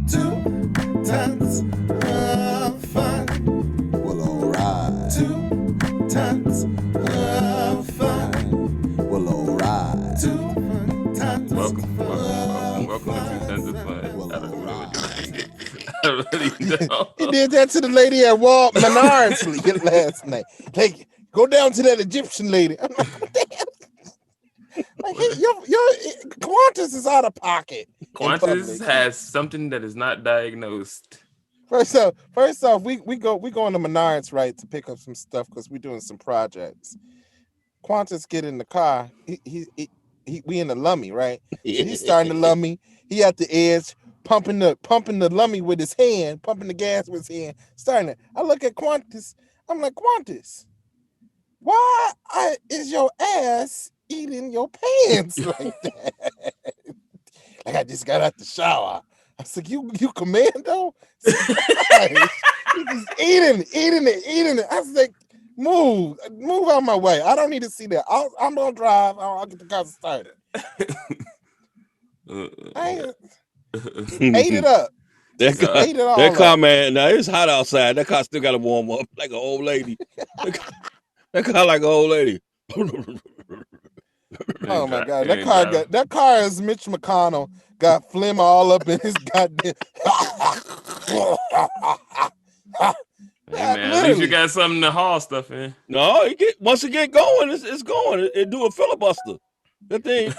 Two tons of fun. Well, alright. Two tons of fun. Well, alright. Two tons Welcome of to fun. Two Tons of Fun. Well, I don't know alright. what I really don't. He did that to the lady at Menards last night. Like, go down to that Egyptian lady. I'm like, damn. Like, hey, your Quantis is out of pocket. Quantis has something that is not diagnosed. First off, we go on to Menards, right, to pick up some stuff because we're doing some projects. Quantis get in the car. We in the lummy, right? So he's starting the lummy. He at the edge, pumping the lummy with his hand, pumping the gas with his hand, starting it. I look at Quantis. I'm like, Quantis, why is your ass eating your pants like that? Like, I just got out the shower. I was like, you commando? He's just eating it. I was like, move out my way. I don't need to see that. I'm gonna drive. I'll get the car started. I ate it up. Ate it all That car, up. man, now it's hot outside. That car still got to warm up like an old lady. That car like an old lady. Oh my God, that car is Mitch McConnell got phlegm all up in his goddamn. Hey, man, at least you got something to haul stuff in. No, once it get going, it's going. It do a filibuster. That thing.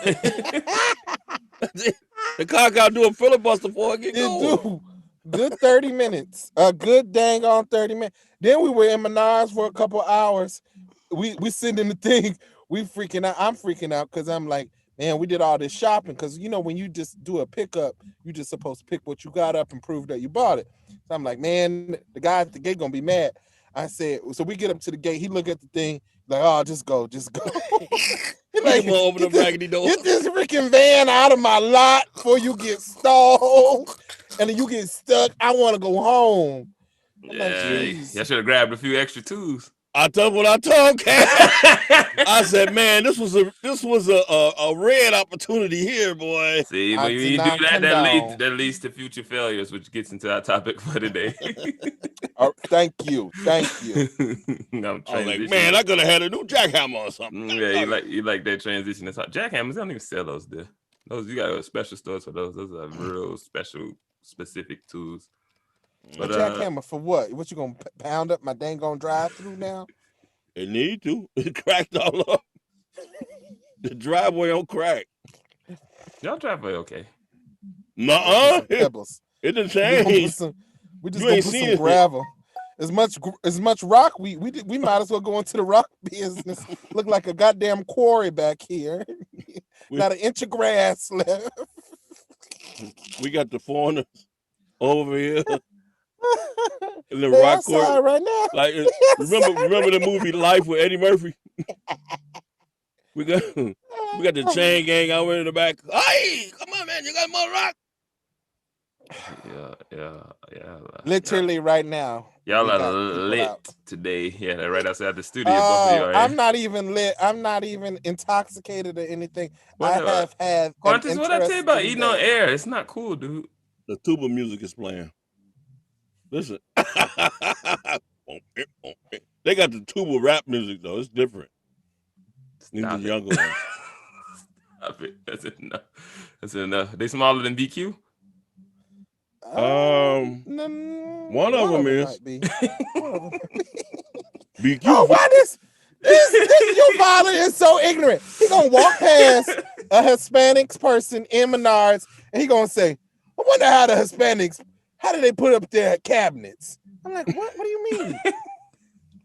The car got to do a filibuster before it get going. Do. Good 30 minutes. A good dang on 30 minutes. Then we were in Menards for a couple hours. We sitting in the thing. We freaking out. I'm freaking out because I'm like, man, we did all this shopping. Because, you know, when you just do a pickup, you just supposed to pick what you got up and prove that you bought it. So I'm like, man, the guy at the gate going to be mad. I said, so we get up to the gate. He look at the thing like, oh, just go. He like, open the raggedy door. Get this freaking van out of my lot before you get stalled and then you get stuck. I want to go home. I'm like, I should have grabbed a few extra tools. I told Kaz. I said, man, this was a red opportunity here, boy. See, when you do that leads to future failures, which gets into our topic for today. Thank you. No, I was like, man, I could have had a new jackhammer or something. Yeah, you like that transition. That's how jackhammers, they don't even sell those there. Those, you got to go to special stores for those. Those are real special, specific tools. But jackhammer for what? What you gonna pound up my dang on drive through now? It need to. It cracked all up. The driveway on crack. Y'all driveway okay? Nuh-uh. Pebbles. It didn't change. We just gonna put some gravel. As much rock, we might as well go into the rock business. Look like a goddamn quarry back here. Got an inch of grass left. We got the foreigners over here. In the rock court right now. Like remember the movie Life with Eddie Murphy? we got the chain gang out in the back. Hey, come on, man, you got more rock. Yeah. Literally right now. Y'all are lit today. Yeah, right outside the studio. I'm not even lit. I'm not even intoxicated or anything. I have had. Quantis, what I tell you about eating on air? It's not cool, dude. The tuba music is playing. Listen. They got the tuba rap music though. It's different. These are younger ones. Stop it. That's enough. They smaller than BQ? One of them is. BQ. Oh, why this your father is so ignorant. He gonna walk past a Hispanic person in Menards and he gonna say, I wonder how the Hispanics, how do they put up their cabinets? I'm like, what do you mean?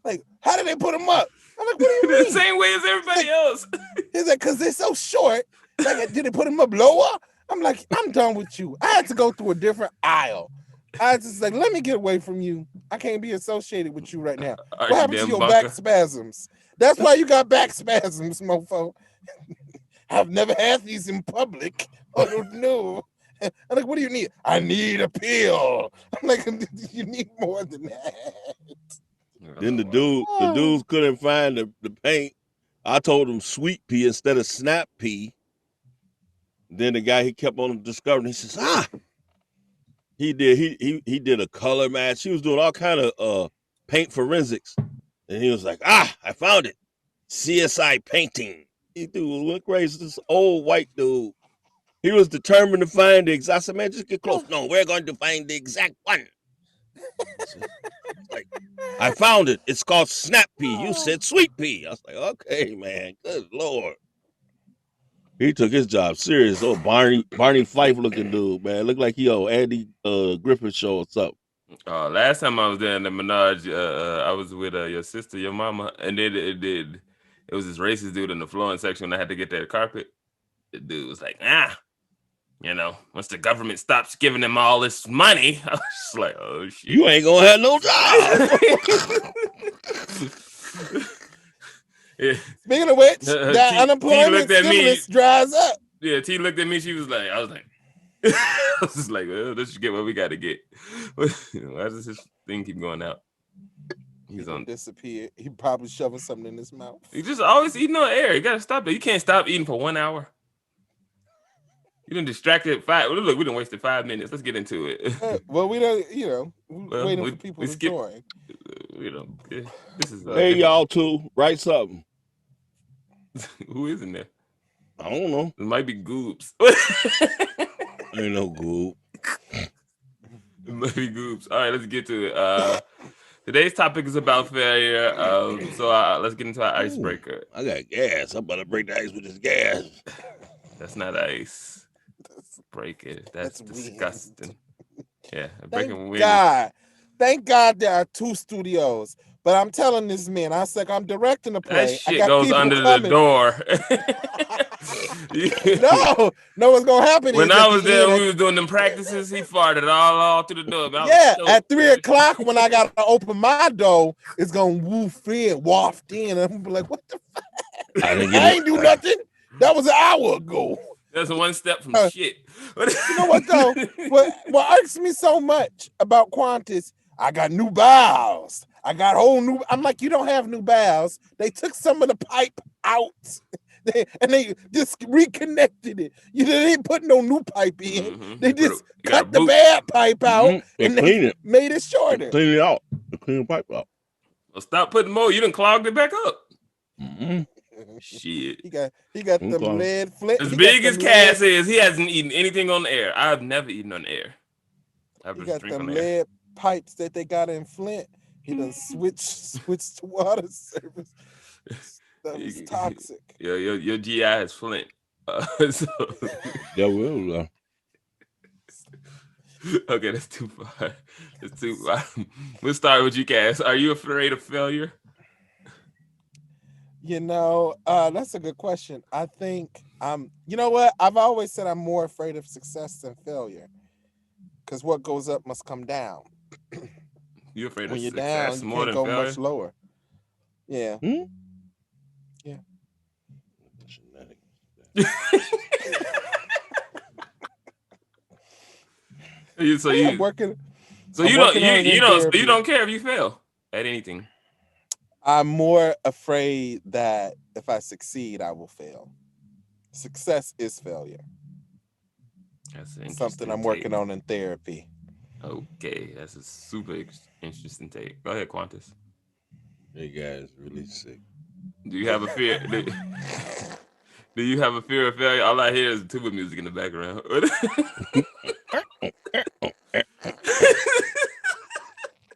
Like, how do they put them up? I'm like, what do you mean? The same way as everybody else. He's like, because they're so short. Like, did they put them up lower? I'm like, I'm done with you. I had to go through a different aisle. I was just like, let me get away from you. I can't be associated with you right now. What happened to your back spasms? That's why you got back spasms, mofo. I've never had these in public. Oh, no. I'm like, what do you need? I need a pill. I'm like, you need more than that. Then the dudes couldn't find the paint. I told him sweet pea instead of snap pea. Then the guy, he kept on discovering. He says, he did a color match. He was doing all kind of paint forensics, and he was like, I found it, CSI painting. He dude went crazy. This old white dude. He was determined to find the exact. I said, man, just get close. No, we're going to find the exact one. Like, I found it. It's called snap pea. You said sweet pea. I was like, okay, man. Good Lord. He took his job serious. Oh, Barney Fife looking dude, man. Looked like he on Andy Griffith show or something. Last time I was there in the Menage, I was with your sister, your mama, and then it was this racist dude in the flooring section when I had to get that carpet. The dude was like, once the government stops giving them all this money, I was just like, oh shit. You ain't gonna have no job. Yeah. Speaking of which, that unemployment stimulus dries up. Yeah, T looked at me. She was like, I was just like, well, let's just get what we got to get. Why does this thing keep going out? He's on disappear. He probably shoving something in his mouth. He just always eating on air. You gotta stop that. You can't stop eating for 1 hour. You didn't distract it. Look, we done wasted 5 minutes. Let's get into it. Well, we don't. Waiting for people to join. This is. Hey, y'all too. Write something. Who is in there? I don't know. It might be Goobs. Ain't no Goob. It might be Goobs. All right, let's get to it. Today's topic is about failure. So let's get into our icebreaker. I got gas. I'm about to break the ice with this gas. That's not ice. Break it. That's disgusting. Yeah, breaking wind. Thank God there are 2 studios. But I'm telling this man, I said I'm directing the play. That shit goes under the door. No, what's gonna happen? When I was there, we was doing them practices. He farted all through the door. At 3:00 when I gotta open my door, it's gonna waft in, and I'm gonna be like, "What the fuck? I ain't do nothing. That was an hour ago." That's one step from shit. You know what though? What irks me so much about Quantis? I got new valves. I got whole new. I'm like, you don't have new valves. They took some of the pipe out, and they just reconnected it. They didn't put no new pipe in. Mm-hmm. They just cut the bad pipe out and they made it shorter. Clean it out. Clean the pipe out. Well, stop putting more. You done clogged it back up. Mm-hmm. Shit. He got the lead flint. As big as Kaz is, he hasn't eaten anything on the air. I've never eaten on the air. He got them lead pipes that they got in Flint. He done switched to water service. That was toxic. Your GI is Flint. Yeah, will. Okay, that's too far. That's too far. We'll start with you, Kaz. Are you afraid of failure? That's a good question. I think you know what? I've always said I'm more afraid of success than failure. Because what goes up must come down. You're afraid when of you're success down, you more can't than go failure? much lower. Yeah. Yeah. So you don't care if you fail at anything. I'm more afraid that if I succeed, I will fail. Success is failure. That's something I'm working on in therapy. Okay, that's a super interesting take. Go ahead, Quantis. That guy is really sick. Do you have a fear? Do you have a fear of failure? All I hear is tuba music in the background.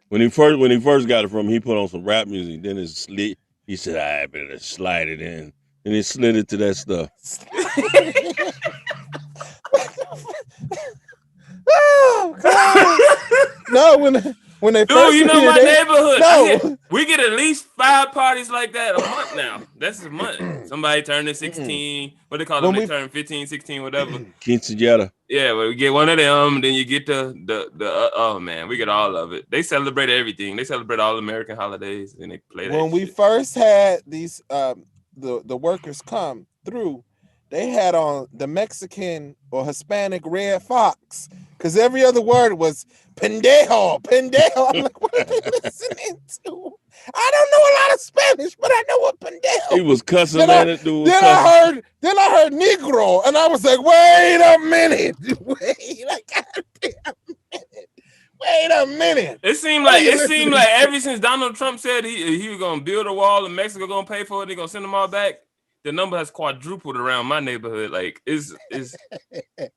When he first got it from, he put on some rap music. Then he said, "I better slide it in," and he slid it to that stuff. Oh, God. No, when they first dude, you know my neighborhood. No, we get at least 5 parties like that a month now. That's a month. Somebody turning 16. What they call them? They turn 15, 16, whatever. Quinceañera. Yeah, well, we get one of them. Then you get the oh man, we get all of it. They celebrate everything. They celebrate all American holidays, and they play that. When we first had these the workers come through, they had on the Mexican or Hispanic Red Fox, because every other word was pendejo. I'm like, what are they listening to? I don't know a lot of Spanish, but I know what pendejo. He was cussing at it, dude. Then I heard Negro, and I was like, wait a minute. Wait a goddamn minute. Wait a minute. It seemed What are like you listening to? ever since Donald Trump said he was gonna build a wall and Mexico gonna pay for it, they're gonna send them all back. The number has quadrupled around my neighborhood. Like is and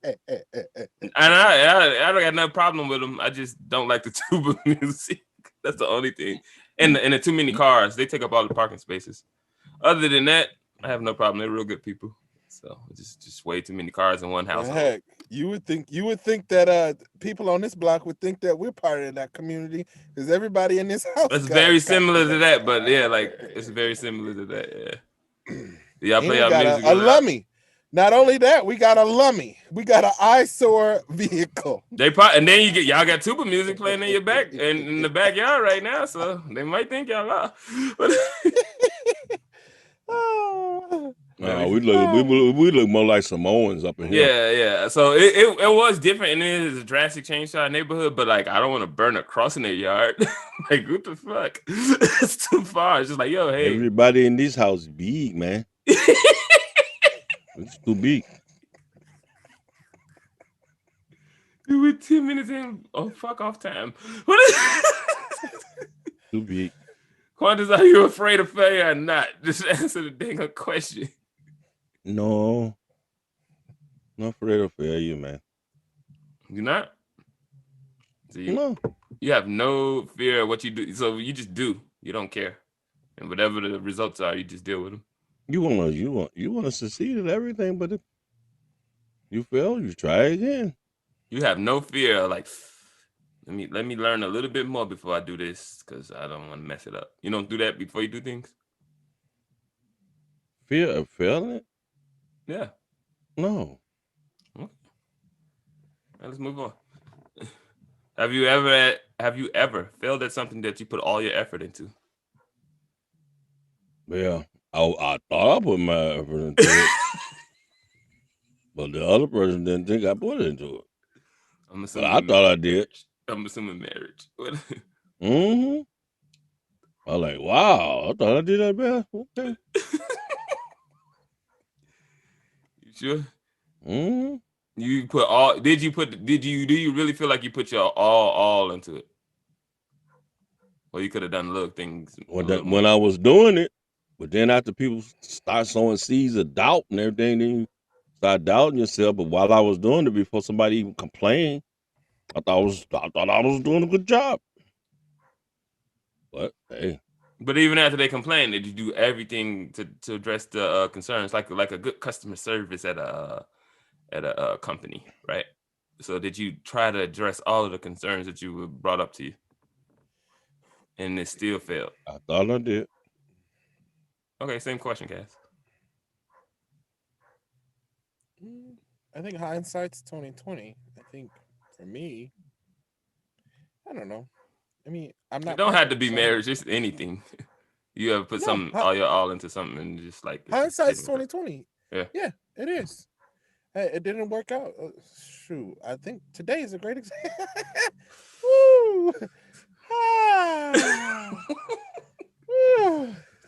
I don't got no problem with them. I just don't like the tuba music. That's the only thing. And the too many cars. They take up all the parking spaces. Other than that, I have no problem. They're real good people. So just way too many cars in one The household. heck, you would think that people on this block would think that we're part of that community because everybody in this house. It's very similar to that, but yeah, like it's very similar to that. Yeah, y'all play we our got music. a Lummy. Not only that, we got a Lummy. We got an eyesore vehicle. And then y'all got tuba music playing in your back and in the backyard right now, so they might think y'all are. No, we look more like Samoans up in here. Yeah. So it was different, and it is a drastic change to our neighborhood. But like, I don't want to burn a cross in their yard. Like, what the fuck? It's too far. It's just like, yo, hey. Everybody in this house is big, man. It's too big. We were 10 minutes in. Oh, fuck off time. Too big. Quantis, are you afraid of failure or not? Just answer the dang question. No. Not afraid of failure, man. You're not? So No. You have no fear of what you do. So you just do. You don't care. And whatever the results are, you just deal with them. You wanna succeed at everything, but if you fail, you try again. You have no fear of like, let me learn a little bit more before I do this because I don't want to mess it up. You don't do that before you do things? Fear of failing? Yeah. No. Okay. Now let's move on. Have you ever failed at something that you put all your effort into? Yeah. I thought I put my effort into it. But the other person didn't think I put it into it. But I thought I did. I'm assuming marriage. Mm-hmm. I was like, wow, I thought I did that best. Okay. You sure? Mm-hmm. You put all. Do you really feel like you put your all into it? Or you could have done little things. When I was doing it, but then after people start sowing seeds of doubt and everything, then you start doubting yourself. But while I was doing it, before somebody even complained, I thought I was doing a good job. But hey. But even after they complained, did you do everything to address the concerns, like a good customer service at a company, right? So did you try to address all of the concerns that you were brought up to you, and it still failed? I thought I did. Okay, same question, Kaz. I think hindsight's 2020. I think for me, I don't know. I mean, I'm not. It don't have to be marriage; just anything. You ever put all into something and just like hindsight's 2020. Yeah, it is. Hey, it didn't work out. Shoot, I think today is a great example. Woo!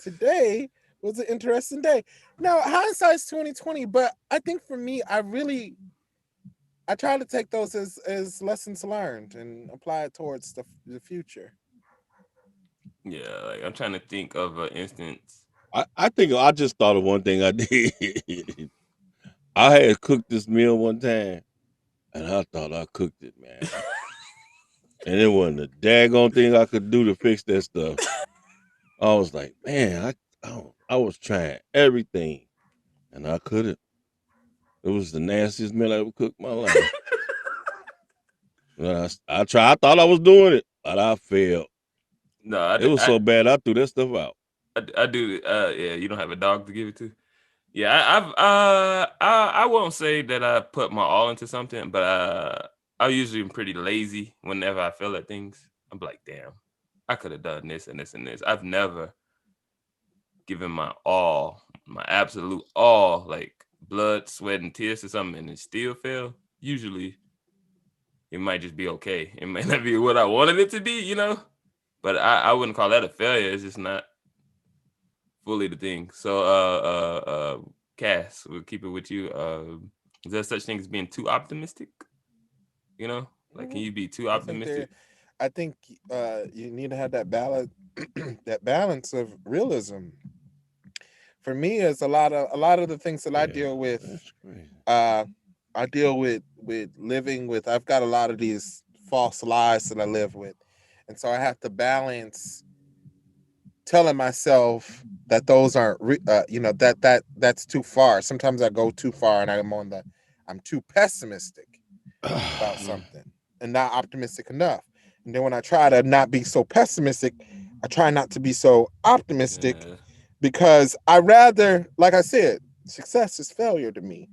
Today was an interesting day. Now, hindsight's 2020, but I think for me, I try to take those as lessons learned and apply it towards the future. Yeah, like I'm trying to think of an instance. I think I just thought of one thing I did. I had cooked this meal one time, and I thought I cooked it, man. And it wasn't a daggone thing I could do to fix that stuff. I was like, man, I was trying everything, and I couldn't. It was the nastiest meal I ever cooked in my life. I tried. I thought I was doing it, but I failed. No, it was so bad I threw that stuff out. I do. Yeah, you don't have a dog to give it to. Yeah, I won't say that I put my all into something, but I usually am pretty lazy whenever I feel at things. I'm like, damn, I could have done this and this and this. I've never given my all, my absolute all, like blood, sweat, and tears to something, and it still failed. Usually, it might just be okay. It might not be what I wanted it to be, But I wouldn't call that a failure. It's just not fully the thing. So Cass, we'll keep it with you. Is there such thing as being too optimistic? Like, can you be too I think optimistic? you need to have that balance, that balance of realism. For me, it's a lot of the things that I deal with. That's crazy. I deal with living with. I've got a lot of these false lies that I live with, and so I have to balance telling myself that those aren't, that's too far. Sometimes I go too far, and I'm too pessimistic about something and not optimistic enough. And then when I try to not be so pessimistic, I try not to be so optimistic Yeah. because like I said, success is failure to me.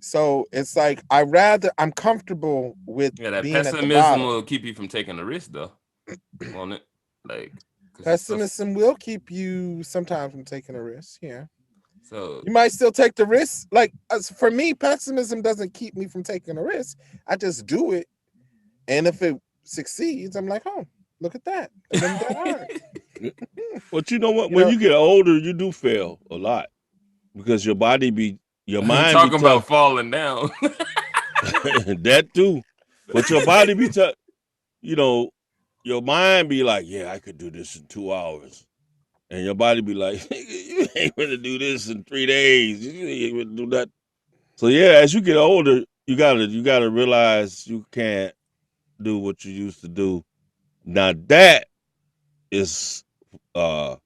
So it's like I'm comfortable with Yeah, that being at the pessimism bottom. will keep you from taking a risk, though. Won't it? Like, 'cause you're Pessimism will keep you sometimes from taking a risk. Yeah. so You might still take the risk. Like for me, pessimism doesn't keep me from taking a risk. I just do it. And if it succeeds, I'm like, oh, look at that. It wasn't that hard. But you know what? You When know, you get older, you do fail a lot because your mind be talking tough. about falling down. That too. But your body be tough. You know, your mind be like, yeah, I could do this in 2 hours. And your body be like, you ain't gonna do this in 3 days. You ain't gonna do that. So yeah, as you get older, you gotta realize you can't do what you used to do. Now that is I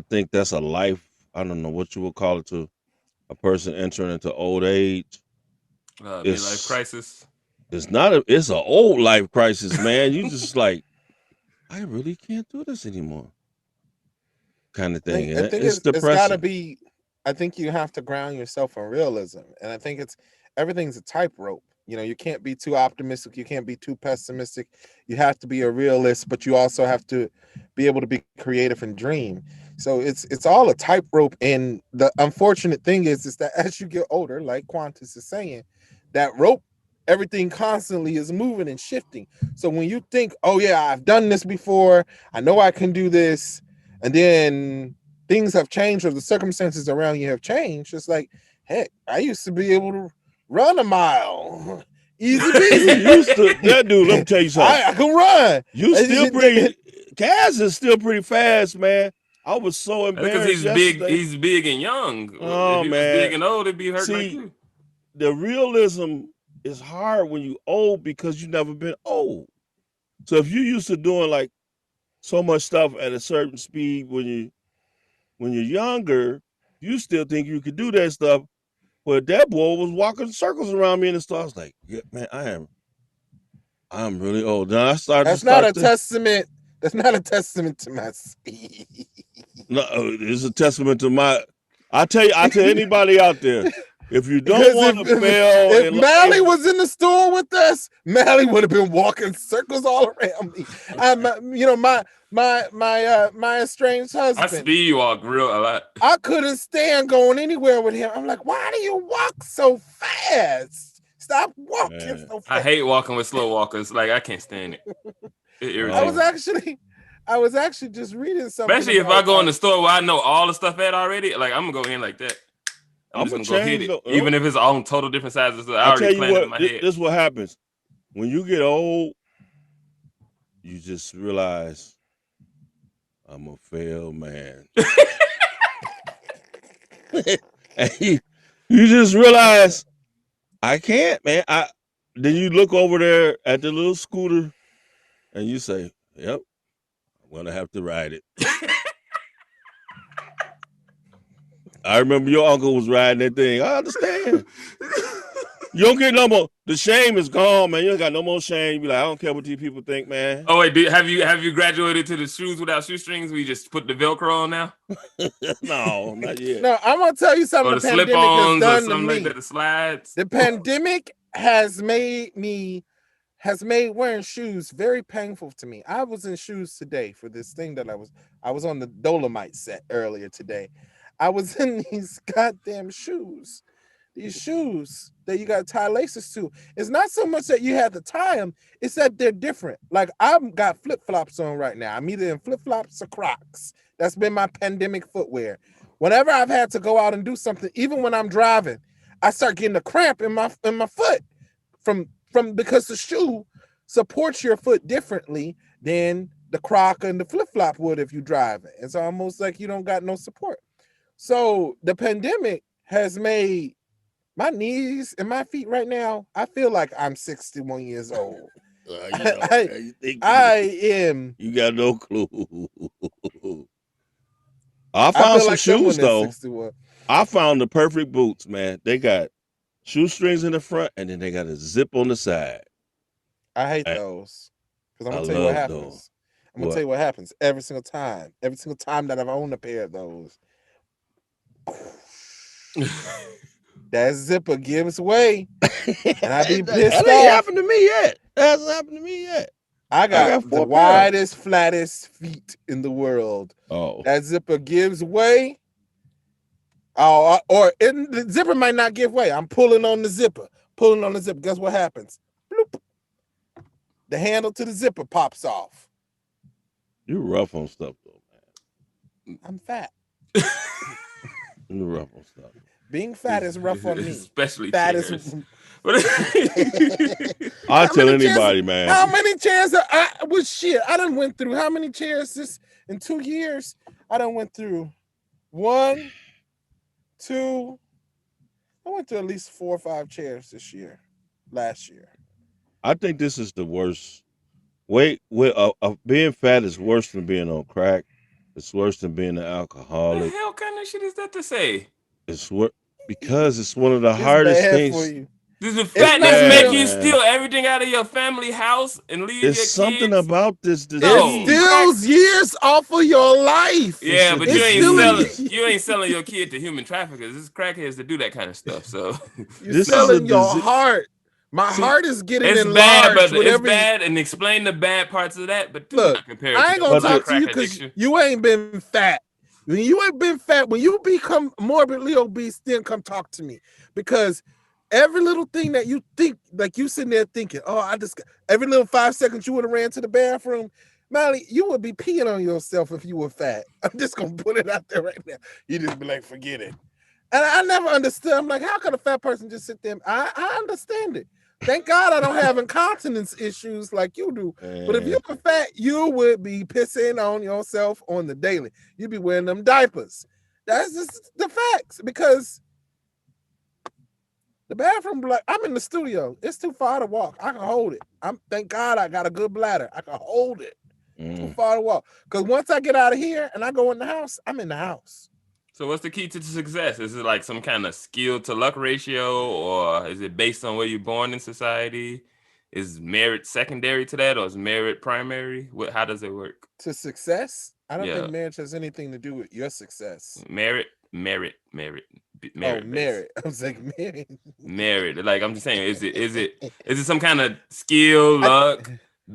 think that's a life, I don't know what you would call it, to a person entering into old age. Midlife crisis. It's an old life crisis, man. You just like, I really can't do this anymore. Kind of thing. I And think it's it's got to depressing. be. I think you have to ground yourself in realism, and I think everything's a tightrope. You can't be too optimistic. You can't be too pessimistic. You have to be a realist, but you also have to be able to be creative and dream. So it's all a tightrope. And the unfortunate thing is that as you get older, like Quantis is saying, that rope, everything constantly is moving and shifting. So when you think, oh yeah, I've done this before, I know I can do this, and then things have changed or the circumstances around you have changed, it's like, heck, I used to be able to run a mile. Easy You peasy. used to, that dude, let me tell you something. I can run. You still pretty, Kaz is still pretty fast, man. I was so Because embarrassed he's big. yesterday. He's big and young. If Oh, he was big man. and old, it'd be hurting like See, you. the realism is hard when you old because you never been old. So if you used to doing like so much stuff at a certain speed when you're younger, you still think you could do that stuff. But that boy was walking circles around me in the store. I was like, yeah, man, I'm really old. Then I started That's to not start a to testament. That's not a testament to my speed. no, it's a testament to my I tell anybody out there, if you don't Because want to fail if in Mally life, was in the store with us, Mally would have been walking circles all around me. My estranged I husband, speed walk real a lot. I couldn't stand going anywhere with him. I'm like, why do you walk so fast? Stop walking man, so I fast. hate walking with slow walkers. Like, I can't stand it. It I irritates me. was actually just reading something Especially if about I go in the store where I know all the stuff at already. Like, I'm gonna go in like that. I'm I'm just gonna gonna go hit change it, the even if it's on total different sizes. I I already tell you planned it in what, my this head. is what happens. When you get old, you just realize I'm a failed man. And you just realize I can't, man. Then you look over there at the little scooter and you say, yep, I'm gonna have to ride it. I remember your uncle was riding that thing. I understand. You don't get no more. The shame is gone, man. You don't got no more shame. You be like, I don't care what these people think, man. Oh wait, have you graduated to the shoes without shoestrings? We just put the Velcro on now, No, not yet. No, I'm gonna tell you something or the the pandemic has slip-ons, or done to something like me. that. The slides. The pandemic has made wearing shoes very painful to me. I was in shoes today for this thing that I was on the Dolomite set earlier today. I was in these goddamn shoes. These shoes that you gotta tie laces to. It's not so much that you have to tie them, it's that they're different. Like, I've got flip-flops on right now. I'm either in flip-flops or Crocs. That's been my pandemic footwear. Whenever I've had to go out and do something, even when I'm driving, I start getting a cramp in my foot from because the shoe supports your foot differently than the Croc and the flip-flop would if you drive it. It's almost like you don't got no support. So the pandemic has made my knees and my feet right now, I feel like I'm 61 years old. I am. You got no clue. I found some shoes though. 61. I found the perfect boots, man. They got shoestrings in the front and then they got a zip on the side. I hate those. Because I'm gonna tell you what happens. Those. I'm gonna tell you what happens every single time. Every single time that I've owned a pair of those. That zipper gives way. And I be pissed off. That ain't happened to me yet. That hasn't happened to me yet. I got the widest, flattest feet in the world. Oh. That zipper gives way. Oh, the zipper might not give way. I'm pulling on the zipper. Guess what happens? Bloop. The handle to the zipper pops off. You're rough on stuff, though, man. I'm fat. You're rough on stuff. Being fat is rough on me. Especially fat chairs. is. I'll tell anybody, man. How many chairs? I done went through. How many chairs this in 2 years? I done went through 1, 2. I went through at least 4 or 5 chairs last year. I think this is the worst. Being fat is worse than being on crack. It's worse than being an alcoholic. What the hell kind of shit is that to say? It's because it's one of the hardest things. For you. Does the fatness make you steal everything out of your family house and leave your kids? There's something about this disease. It steals years off of your life. Yeah, but you ain't selling your kid to human traffickers. This crackheads to do that kind of stuff. So you're selling your heart. My heart is getting enlarged. Bad, but it's bad, and explain the bad parts of that. But look, I ain't gonna talk to you because you ain't been fat. When you ain't been fat, when you become morbidly obese, then come talk to me. Because every little thing that you think, like you sitting there thinking, every little 5 seconds you would have ran to the bathroom, Molly, you would be peeing on yourself if you were fat. I'm just gonna put it out there right now. You just be like, forget it. And I never understood. I'm like, how could a fat person just sit there? I understand it. Thank God I don't have incontinence issues like you do. But if you were fat, you would be pissing on yourself on the daily. You'd be wearing them diapers. That's just the facts. Because the bathroom, I'm in the studio. It's too far to walk. I can hold it. Thank God I got a good bladder. I can hold it. Too far to walk. Because once I get out of here and I go in the house, I'm in the house. So what's the key to success? Is it like some kind of skill to luck ratio, or is it based on where you're born in society? Is merit secondary to that, or is merit primary? How does it work? To success? I don't think marriage has anything to do with your success. Merit. Oh, merit. I was like merit. Like I'm just saying, is it some kind of skill, luck?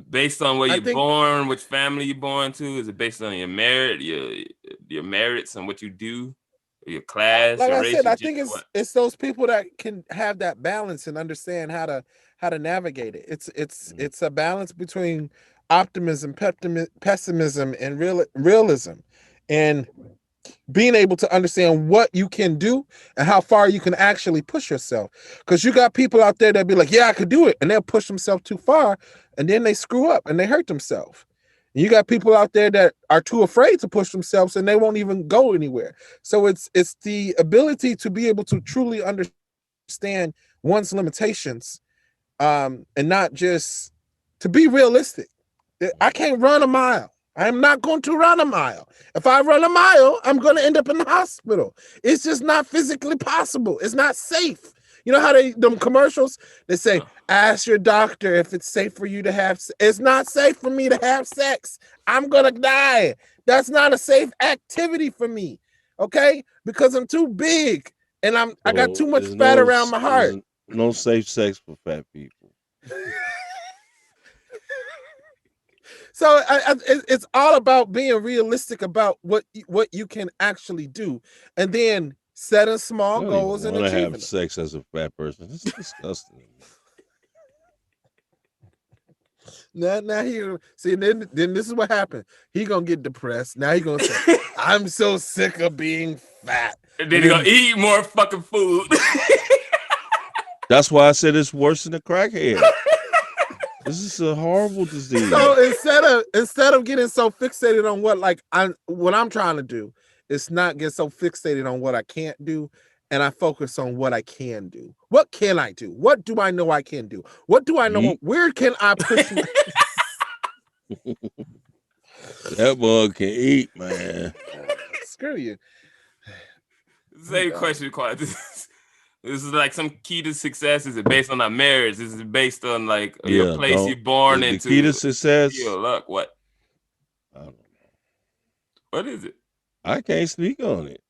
Based on where you're born, which family you're born to? Is it based on your merit, your merits and what you do, your class, like your I race? said, I think it's those people that can have that balance and understand how to navigate it. It's a balance between optimism, pessimism, and realism, and being able to understand what you can do and how far you can actually push yourself. Because you got people out there that be like, yeah, I could do it. And they'll push themselves too far. And then they screw up and they hurt themselves. And you got people out there that are too afraid to push themselves and they won't even go anywhere. So it's the ability to be able to truly understand one's limitations, and not just to be realistic. I can't run a mile. I'm not going to run a mile. If I run a mile, I'm going to end up in the hospital. It's just not physically possible. It's not safe. You know how them commercials, they say, ask your doctor if it's safe for you to have sex. It's not safe for me to have sex. I'm going to die. That's not a safe activity for me. Okay? Because I'm too big and I got too much fat around my heart. No safe sex for fat people. So it's all about being realistic about what you can actually do, and then setting small goals and achieving them. Have sex as a fat person. It's disgusting. Now he see then this is what happened. He gonna get depressed. Now he gonna say, "I'm so sick of being fat." And then he gonna eat more fucking food. That's why I said it's worse than a crackhead. This is a horrible disease. So instead of getting so fixated on what I'm trying to do is not get so fixated on what I can't do, and I focus on what I can do. What can I do? What do I know I can do? What do I know? Yeet. Where can I push my That bug can eat, man. screw you. Same question, Quantis. This is like some key to success. Is it based on our marriage? Is it based on like your place you're born the into? Key to success. Your luck. What? I don't know. What is it? I can't speak on it.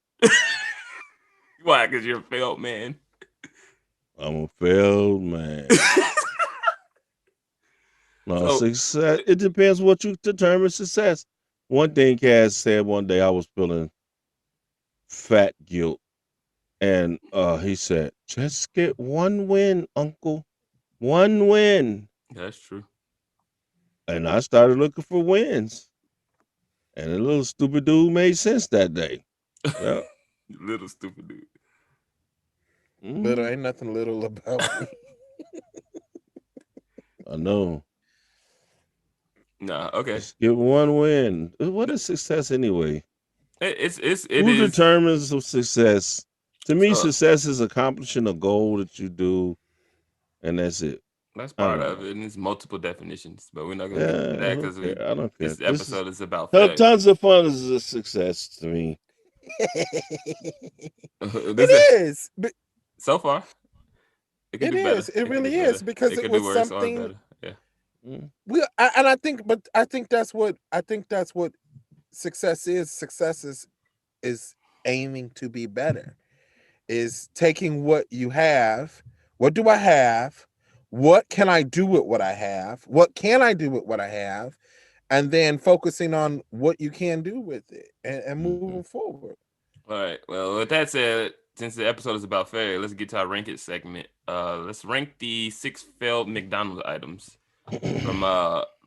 Why? Because you're a failed man. I'm a failed man. No, So- success. It depends what you determine success. One thing Kaz said one day, I was feeling fat guilt. And he said, just get one win, Uncle. One win. That's true. And I started looking for wins. And a little stupid dude made sense that day. Yeah. Little stupid dude. Little ain't nothing little about me. I know. Nah, okay. Just get one win. What is success anyway? It Who is. determines of success? To me, So- success is accomplishing a goal that you do, and that's it. That's I don't part of know. it, and it's multiple definitions. But we're not gonna Yeah, get into that because I don't care. this episode is about Have failure. tons of fun is a success to me. It is. But So far. It could it do better. is. It could really do is better. because it could was do worse or something. better. Yeah. I think that's what success is. Success is aiming to be better. Is taking what you have. What do I have? What can I do with what I have? What can I do with what I have? And then focusing on what you can do with it and moving forward. All right. Well, with that said, since the episode is about failure, let's get to our rank it segment. Let's rank the 6 failed McDonald's items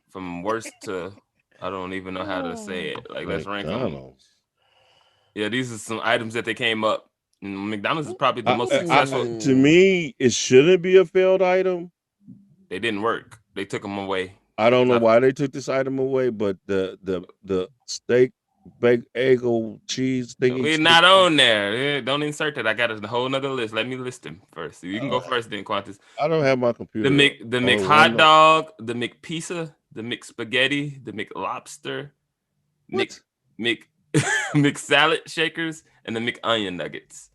from worst to I don't even know how to say it. Like let's rank them. McDonald's. Yeah, these are some items that they came up. And McDonald's is probably the most successful. To me, it shouldn't be a failed item. They didn't work. They took them away. I don't know why they took this item away, but the steak, bagel, cheese thingy. We're not on there. Don't insert that. I got a whole nother list. Let me list them first. You can go first then, Quantis. I don't have my computer. The Mc hot dog, the McPizza, the McSpaghetti, the McLobster, Mc salad shakers, and the McOnion nuggets.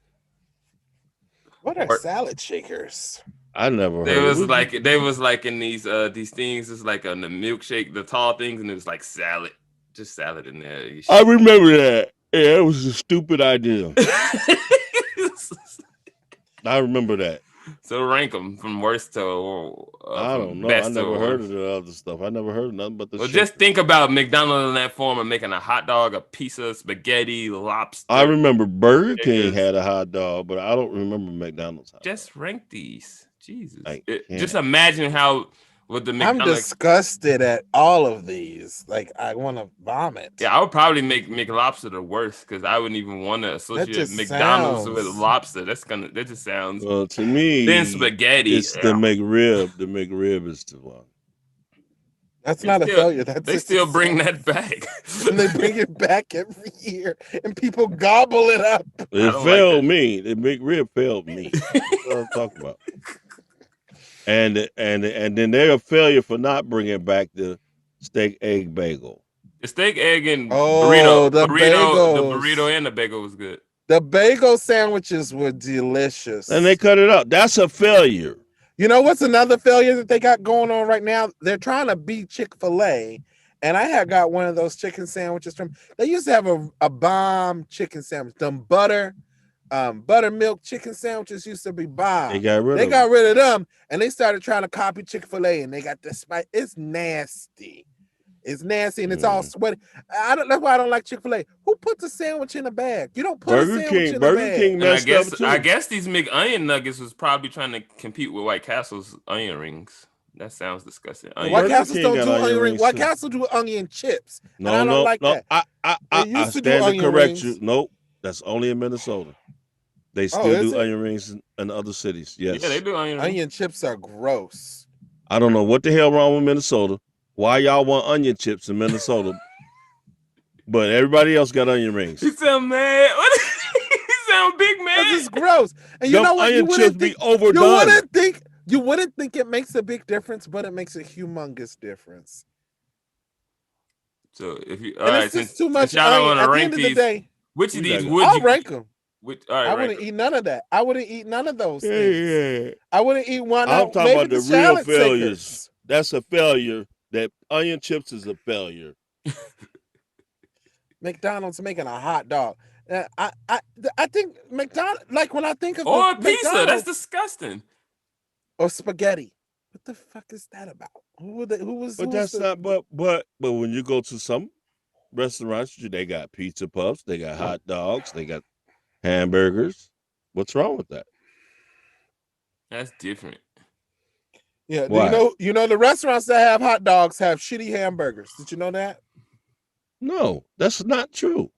What are salad shakers? I never heard. They was like in these things. It's like on the milkshake, the tall things, and it was like salad, just salad in there. I remember that. Yeah, it was a stupid idea. I remember that. So rank them from worst to I don't know. I never heard of the other stuff. I never heard of nothing but the. Well, just think about McDonald's in that form of making a hot dog, a pizza, spaghetti, lobster. I remember Burger King had a hot dog, but I don't remember McDonald's. Just rank these. Jesus. Yeah. Just imagine how with the McDonald's. I'm disgusted at all of these. Like I want to vomit. Yeah, I would probably make McLobster the worst because I wouldn't even want to associate McDonald's with lobster. That just sounds. Well, to me, then spaghetti. It's the McRib. The McRib is the one. That's not a failure. They still bring that back. And they bring it back every year, and people gobble it up. It failed me. The McRib failed me. That's what I'm talking about. And then they're a failure for not bringing back the steak egg bagel. The steak egg and the burrito and the bagel was good. The bagel sandwiches were delicious, and they cut it out. That's a failure. You know what's another failure that they got going on right now? They're trying to beat Chick-fil-A, and I had got one of those chicken sandwiches from. They used to have a bomb chicken sandwich. Them buttermilk chicken sandwiches used to be bomb. They got rid of them, and they started trying to copy Chick-fil-A, and they got the spice. It's nasty. It's nasty, and it's all sweaty. That's why I don't like Chick-fil-A. Who puts a sandwich in a bag? You don't put a sandwich in a bag. Burger King messed up too. I guess these McOnion nuggets was probably trying to compete with White Castle's onion rings. That sounds disgusting. White Castle don't do onion rings. White Castle do onion chips. No, and I don't like that. I stand to correct you. Nope, that's only in Minnesota. They still do onion rings in other cities. Yes. Yeah, they do onion rings. Onion chips are gross. I don't know what the hell wrong with Minnesota. Why y'all want onion chips in Minnesota? But everybody else got onion rings. You sound mad. What? You sound big Because man. it's gross. And you Them know what? You onion chips wouldn't be think overdone. you wouldn't think it makes a big difference, but it makes a humongous difference. So if you And it's just too much y'all don't onion. want to At the rank end of the these, day, which of these would I'll you rank them. Which, all right, I rank wouldn't 'em. eat none of that. I wouldn't eat none of those things. Yeah. I wouldn't eat one. I'm talking maybe about the real salad failures. shakers. That's a failure. That onion chips is a failure. McDonald's making a hot dog. I think McDonald's, like when I think of Or a pizza. McDonald's, That's disgusting. or spaghetti. What the fuck is that about? But when you go to some restaurants, they got pizza puffs, they got hot dogs, they got hamburgers. What's wrong with that? That's different. Yeah, Why? you know the restaurants that have hot dogs have shitty hamburgers. Did you know that? No, that's not true.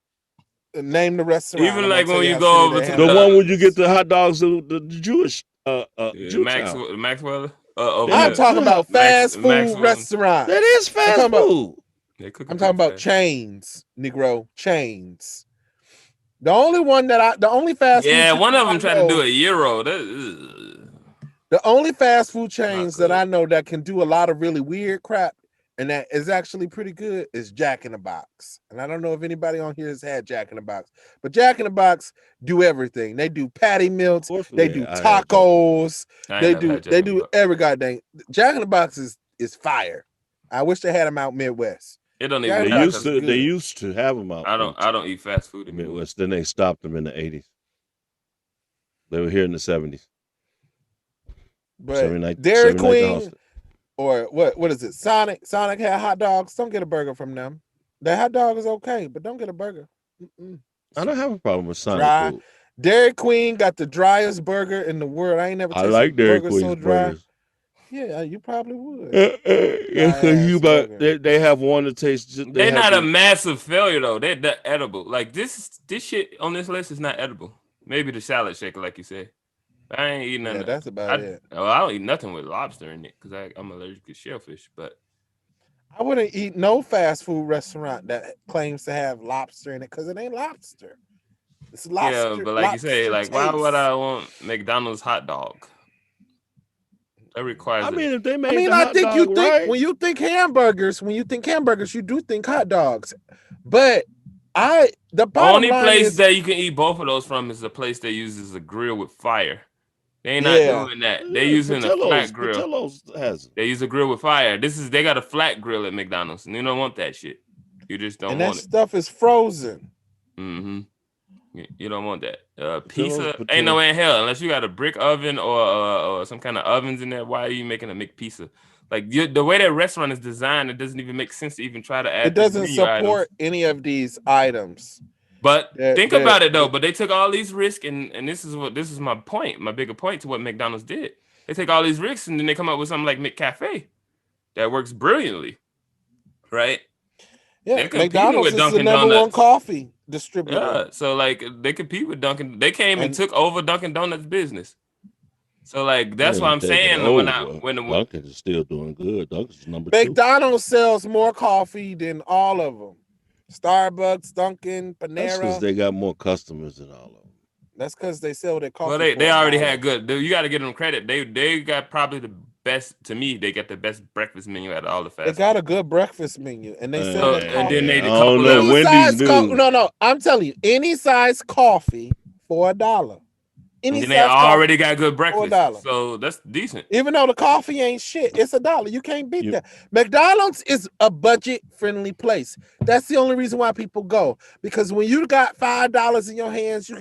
Name the restaurant. Even like when you how go shitty over their to The the one where you get the hot dogs, the Jewish Jew town. Maxwell over I'm there. talking about fast food Maxwell. restaurants. That is fast food. I'm talking about chains, Negro, chains. The only fast food. Yeah, one of them tried to do it. a Euro. The only fast food chains good. that I know that can do a lot of really weird crap and that is actually pretty good is Jack in the Box. And I don't know if anybody on here has had Jack in the Box, but Jack in the Box do everything. They do patty melts, they do tacos, they do every goddamn. Jack in the Box is fire. I wish they had them out Midwest. It don't even. They used to have them out. I don't eat fast food anymore. Midwest. Then they stopped them in the 80s. They were here in the 70s. But Dairy Queen or what is it? Sonic had hot dogs. Don't get a burger from them. The hot dog is okay, but don't get a burger. I don't have a problem with Sonic food. Dairy Queen got the driest burger in the world. I ain't never tasted like Dairy burger Queen's so dry. burgers. Yeah, you probably would. They have one that tastes. They're not a massive failure though. They're edible. Like this shit on this list is not edible. Maybe the salad shaker, like you said. I ain't eating nothing. Yeah, that's about it. I don't eat nothing with lobster in it because I'm allergic to shellfish. But I wouldn't eat no fast food restaurant that claims to have lobster in it because it ain't lobster. It's lobster. Yeah, but like you say, like why would I want McDonald's hot dog? That requires. I mean, if they made. I think you think when you think hamburgers, you do think hot dogs. But the only place that you can eat both of those from is the place that uses a grill with fire. They ain't not doing that. They're using a flat grill. Portillo's has. They use a grill with fire. They got a flat grill at McDonald's, and you don't want that shit. You just don't want it. And that stuff is frozen. Mm-hmm. You don't want that. Pizza ain't no way in hell unless you got a brick oven or some kind of ovens in there. Why are you making a McPizza? Like the way that restaurant is designed, it doesn't even make sense to even try to add. It doesn't support any of these items. But think about it though. But they took all these risks, and this is my point. My bigger point to what McDonald's did. They take all these risks, and then they come up with something like McCafe that works brilliantly, right? Yeah, McDonald's is the number one coffee distributor. Yeah, so like they compete with Dunkin'. They came and took over Dunkin' Donuts business. So like that's why I'm saying when Dunkin' is still doing good. Dunkin's number 2. McDonald's sells more coffee than all of them. Starbucks, Dunkin', Panera. That's because they got more customers than all of them. That's because they sell their coffee. Well, they already had good. You got to give them credit. They got probably the best. To me, they got the best breakfast menu out of all the fast. They got a good breakfast menu, and they sell it. And then they Wendy's do. No, I'm telling you, any size coffee for $1. And then they already got good breakfast, so that's decent. Even though the coffee ain't shit, it's $1. You can't beat that. McDonald's is a budget-friendly place. That's the only reason why people go. Because when you got $5 in your hands, you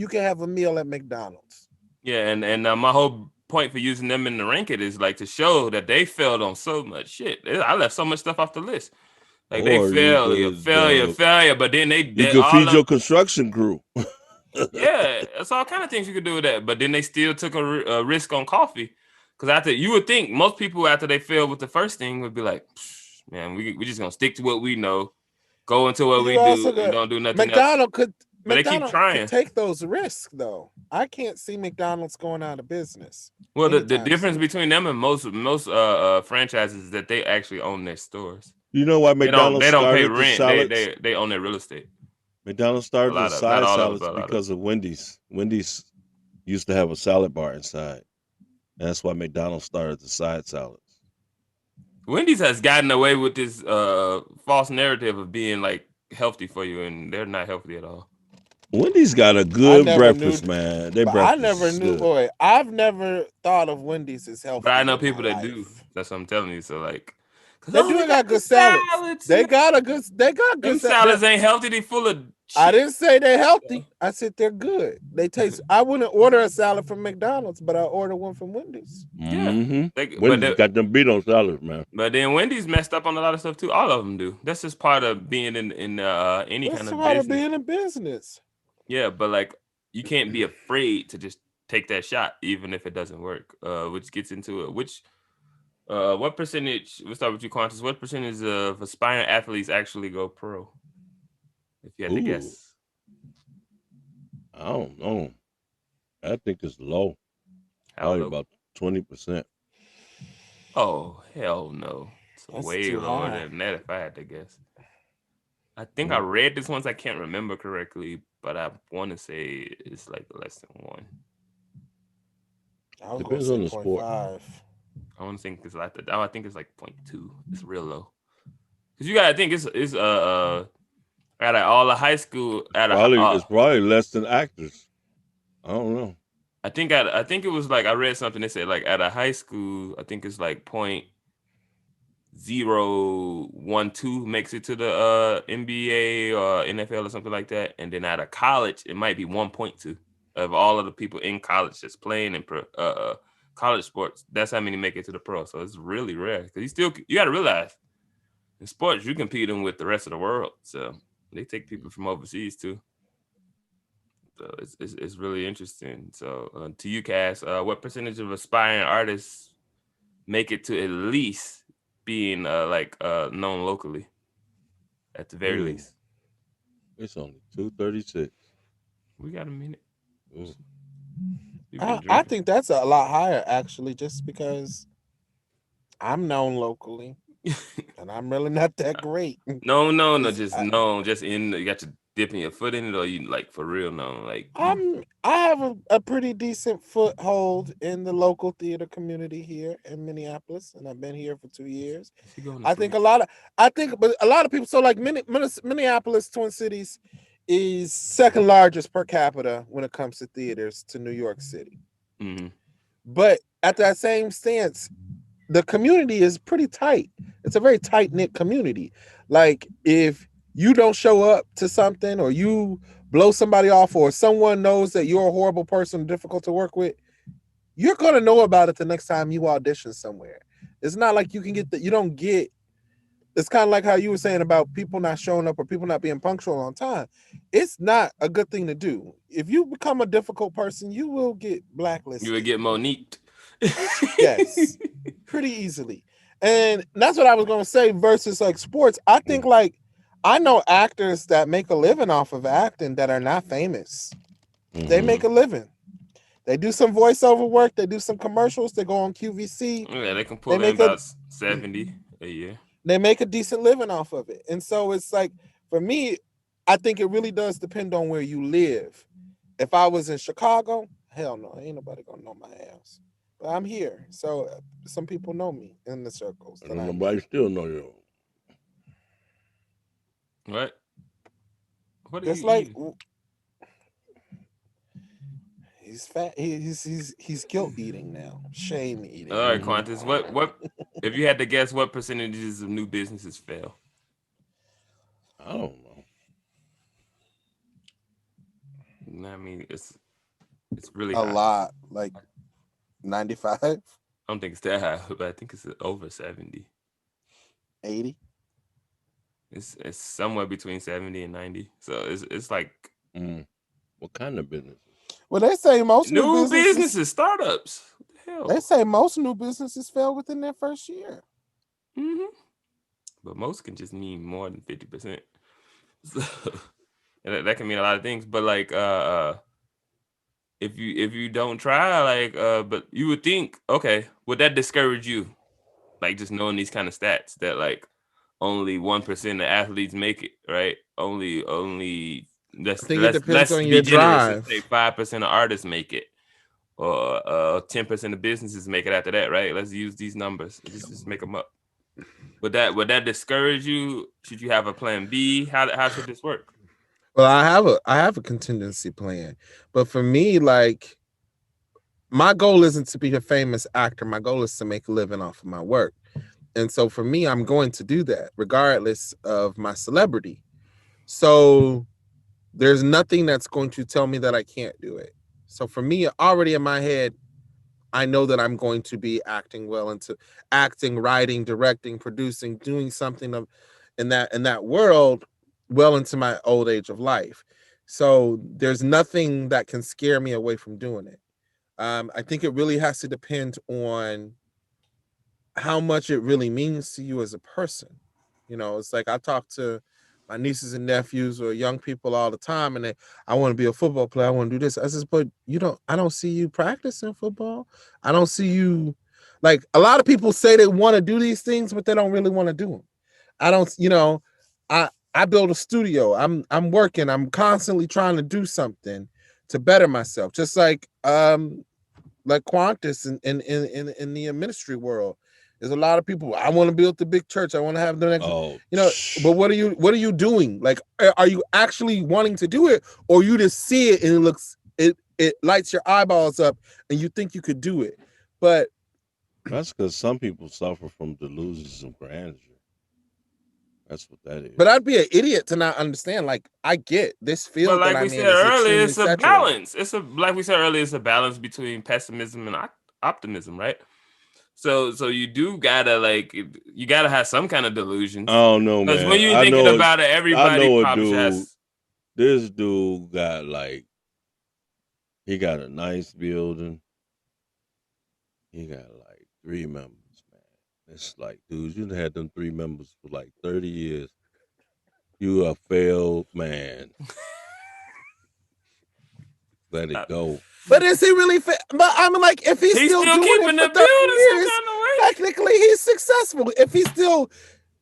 can have a meal at McDonald's. Yeah, and my whole point for using them in the ranking is like to show that they failed on so much shit. I left so much stuff off the list. Like they failure, but then you could feed your construction crew. Yeah, that's all kind of things you could do with that. But then they still took a risk on coffee, because after you would think most people after they failed with the first thing would be like, man, we just gonna stick to what we know, go into what we do, and don't do nothing else. But they keep McDonald's trying. can take those risks, though. I can't see McDonald's going out of business. Well, the anytime difference soon. between them and most franchises is that they actually own their stores. You know why McDonald's They don't pay started the rent. salads? They own their real estate. McDonald's started the Not side all of salads it, but a lot of because of Wendy's. Wendy's used to have a salad bar inside. And that's why McDonald's started the side salads. Wendy's has gotten away with this false narrative of being like healthy for you, and they're not healthy at all. Wendy's got a good breakfast, man. They But breakfast I never is knew, good. boy. I've never thought of Wendy's as healthy. But I know in people my that do. life. That's what I'm telling you. So like, They do got good salads. They got good Them salads ain't healthy. They full of shit. I didn't say they're healthy. I said they're good. They taste. I wouldn't order a salad from McDonald's, but I order one from Wendy's. Yeah. Wendy's got them beat on salads, man. But then Wendy's messed up on a lot of stuff too. All of them do. That's just part of being in any kind of part business. of being in business. Yeah, but like you can't be afraid to just take that shot, even if it doesn't work. Which gets into it. What percentage? We'll start with you, Quantis. What percentage of aspiring athletes actually go pro? If you had to guess, I don't know. I think it's low. Probably about 20%. Oh hell no! It's That's way too lower high. than that. If I had to guess, I think I read this once. I can't remember correctly, but I want to say it's like less than 1. Depends on the sport. 0.5. I want to think it's like that. I think it's like 0.2. It's real low. Cause you gotta think it's at all the high school It's probably less than actors. I don't know. I think it was like I read something that said like at a high school I think it's like 0.012 makes it to the NBA or NFL or something like that, and then at a college it might be 1.2 of all of the people in college that's playing in college sports. That's how many make it to the pro. So it's really rare because you got to realize in sports you're competing with the rest of the world, so they take people from overseas too. So it's really interesting. So to you, Kaz, what percentage of aspiring artists make it to at least being known locally, at the very least? It's only 236. We got a minute. I think that's a lot higher actually, just because I'm known locally, and I'm really not that great. No, just in. You got to dipping your foot in it, or you like for real known? Like I have a pretty decent foothold in the local theater community here in Minneapolis, and I've been here for 2 years. But a lot of people. So like Minneapolis, Twin Cities, is second largest per capita when it comes to theaters to New York City. Mm-hmm. But at that same stance, the community is pretty tight. It's a very tight-knit community. Like if you don't show up to something, or you blow somebody off, or someone knows that you're a horrible person, difficult to work with, you're going to know about it the next time you audition somewhere. It's not like you can get that. You don't get. It's kind of like how you were saying about people not showing up or people not being punctual on time. It's not a good thing to do. If you become a difficult person, you will get blacklisted. You will get Moniqued. Yes, pretty easily. And that's what I was going to say versus like sports. I think like I know actors that make a living off of acting that are not famous. They make a living. They do some voiceover work. They do some commercials. They go on QVC. Yeah, they can pull in about 70 a year. They make a decent living off of it. And so it's like, for me, I think it really does depend on where you live. If I was in Chicago, hell no, ain't nobody gonna know my ass. But I'm here, so some people know me in the circles. And nobody still know you. What? What Just like eating? He's fat. He's guilt eating now. Shame eating. All right, Quantis. What? If you had to guess, what percentages of new businesses fail? I don't know. I mean, it's really a lot, like 95. I don't think it's that high, but I think it's over 70. 80. It's somewhere between 70 and 90. So it's like what kind of business? Well, they say most new businesses, startups. What the hell? They say most new businesses fail within their first year. Mm-hmm. But most can just mean more than 50%. So, And that can mean a lot of things. But like if you don't try, like but you would think, okay, would that discourage you? Like just knowing these kind of stats that like only 1% of athletes make it, right? Only I think it depends let's on be your generous. Let's drive. say 5% of artists make it, or 10% of businesses make it after that, right? Let's use these numbers. Just make them up. Would that discourage you? Should you have a plan B? How should this work? Well, I have a contingency plan, but for me, like, my goal isn't to be a famous actor. My goal is to make a living off of my work. And so for me, I'm going to do that regardless of my celebrity. So there's nothing that's going to tell me that I can't do it. So for me, already in my head, I know that I'm going to be acting well into acting, writing, directing, producing, doing something in that world well into my old age of life. So there's nothing that can scare me away from doing it. I think it really has to depend on how much it really means to you as a person. You know, it's like I talk to my nieces and nephews or young people all the time, and I want to be a football player. I want to do this. I says, but I don't see you practicing football. I don't see you, like, a lot of people say they want to do these things, but they don't really want to do them. I don't, I build a studio. I'm working. I'm constantly trying to do something to better myself. Just like Quantis in the ministry world. There's a lot of people. I want to build the big church. I want to have the next, but what are you doing? Like, are you actually wanting to do it, or you just see it and it lights your eyeballs up and you think you could do it? But that's because some people suffer from delusions of grandeur. That's what that is. But I'd be an idiot to not understand. Like, I get this field like that we I'm in said is earlier, extremely it's a saturated. balance. Like we said earlier, it's a balance between pessimism and optimism, right? So you do gotta you gotta have some kind of delusions. I don't know, man. Because when you're thinking about it, everybody probably has. This dude got he got a nice building. He got 3 members, man. It's like, dude, you had them 3 members for 30 years. You a failed man. Let it go. But is he really? But I'm like, if he's still doing keeping it for the 30 years, some kind of way. technically he's successful. If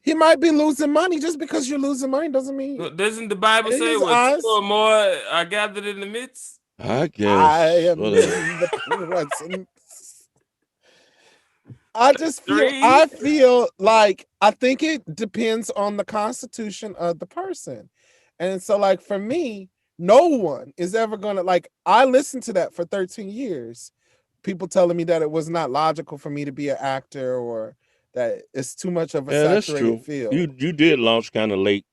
he might be losing money. Just because you're losing money doesn't mean. Well, doesn't the Bible say what 2 or more are gathered in the midst? I guess. I am in the presence. I just feel. I feel like I think it depends on the constitution of the person, and so like for me, no one is ever gonna I listened to that for 13 years. People telling me that it was not logical for me to be an actor, or that it's too much of a saturated field. You did launch kind of late.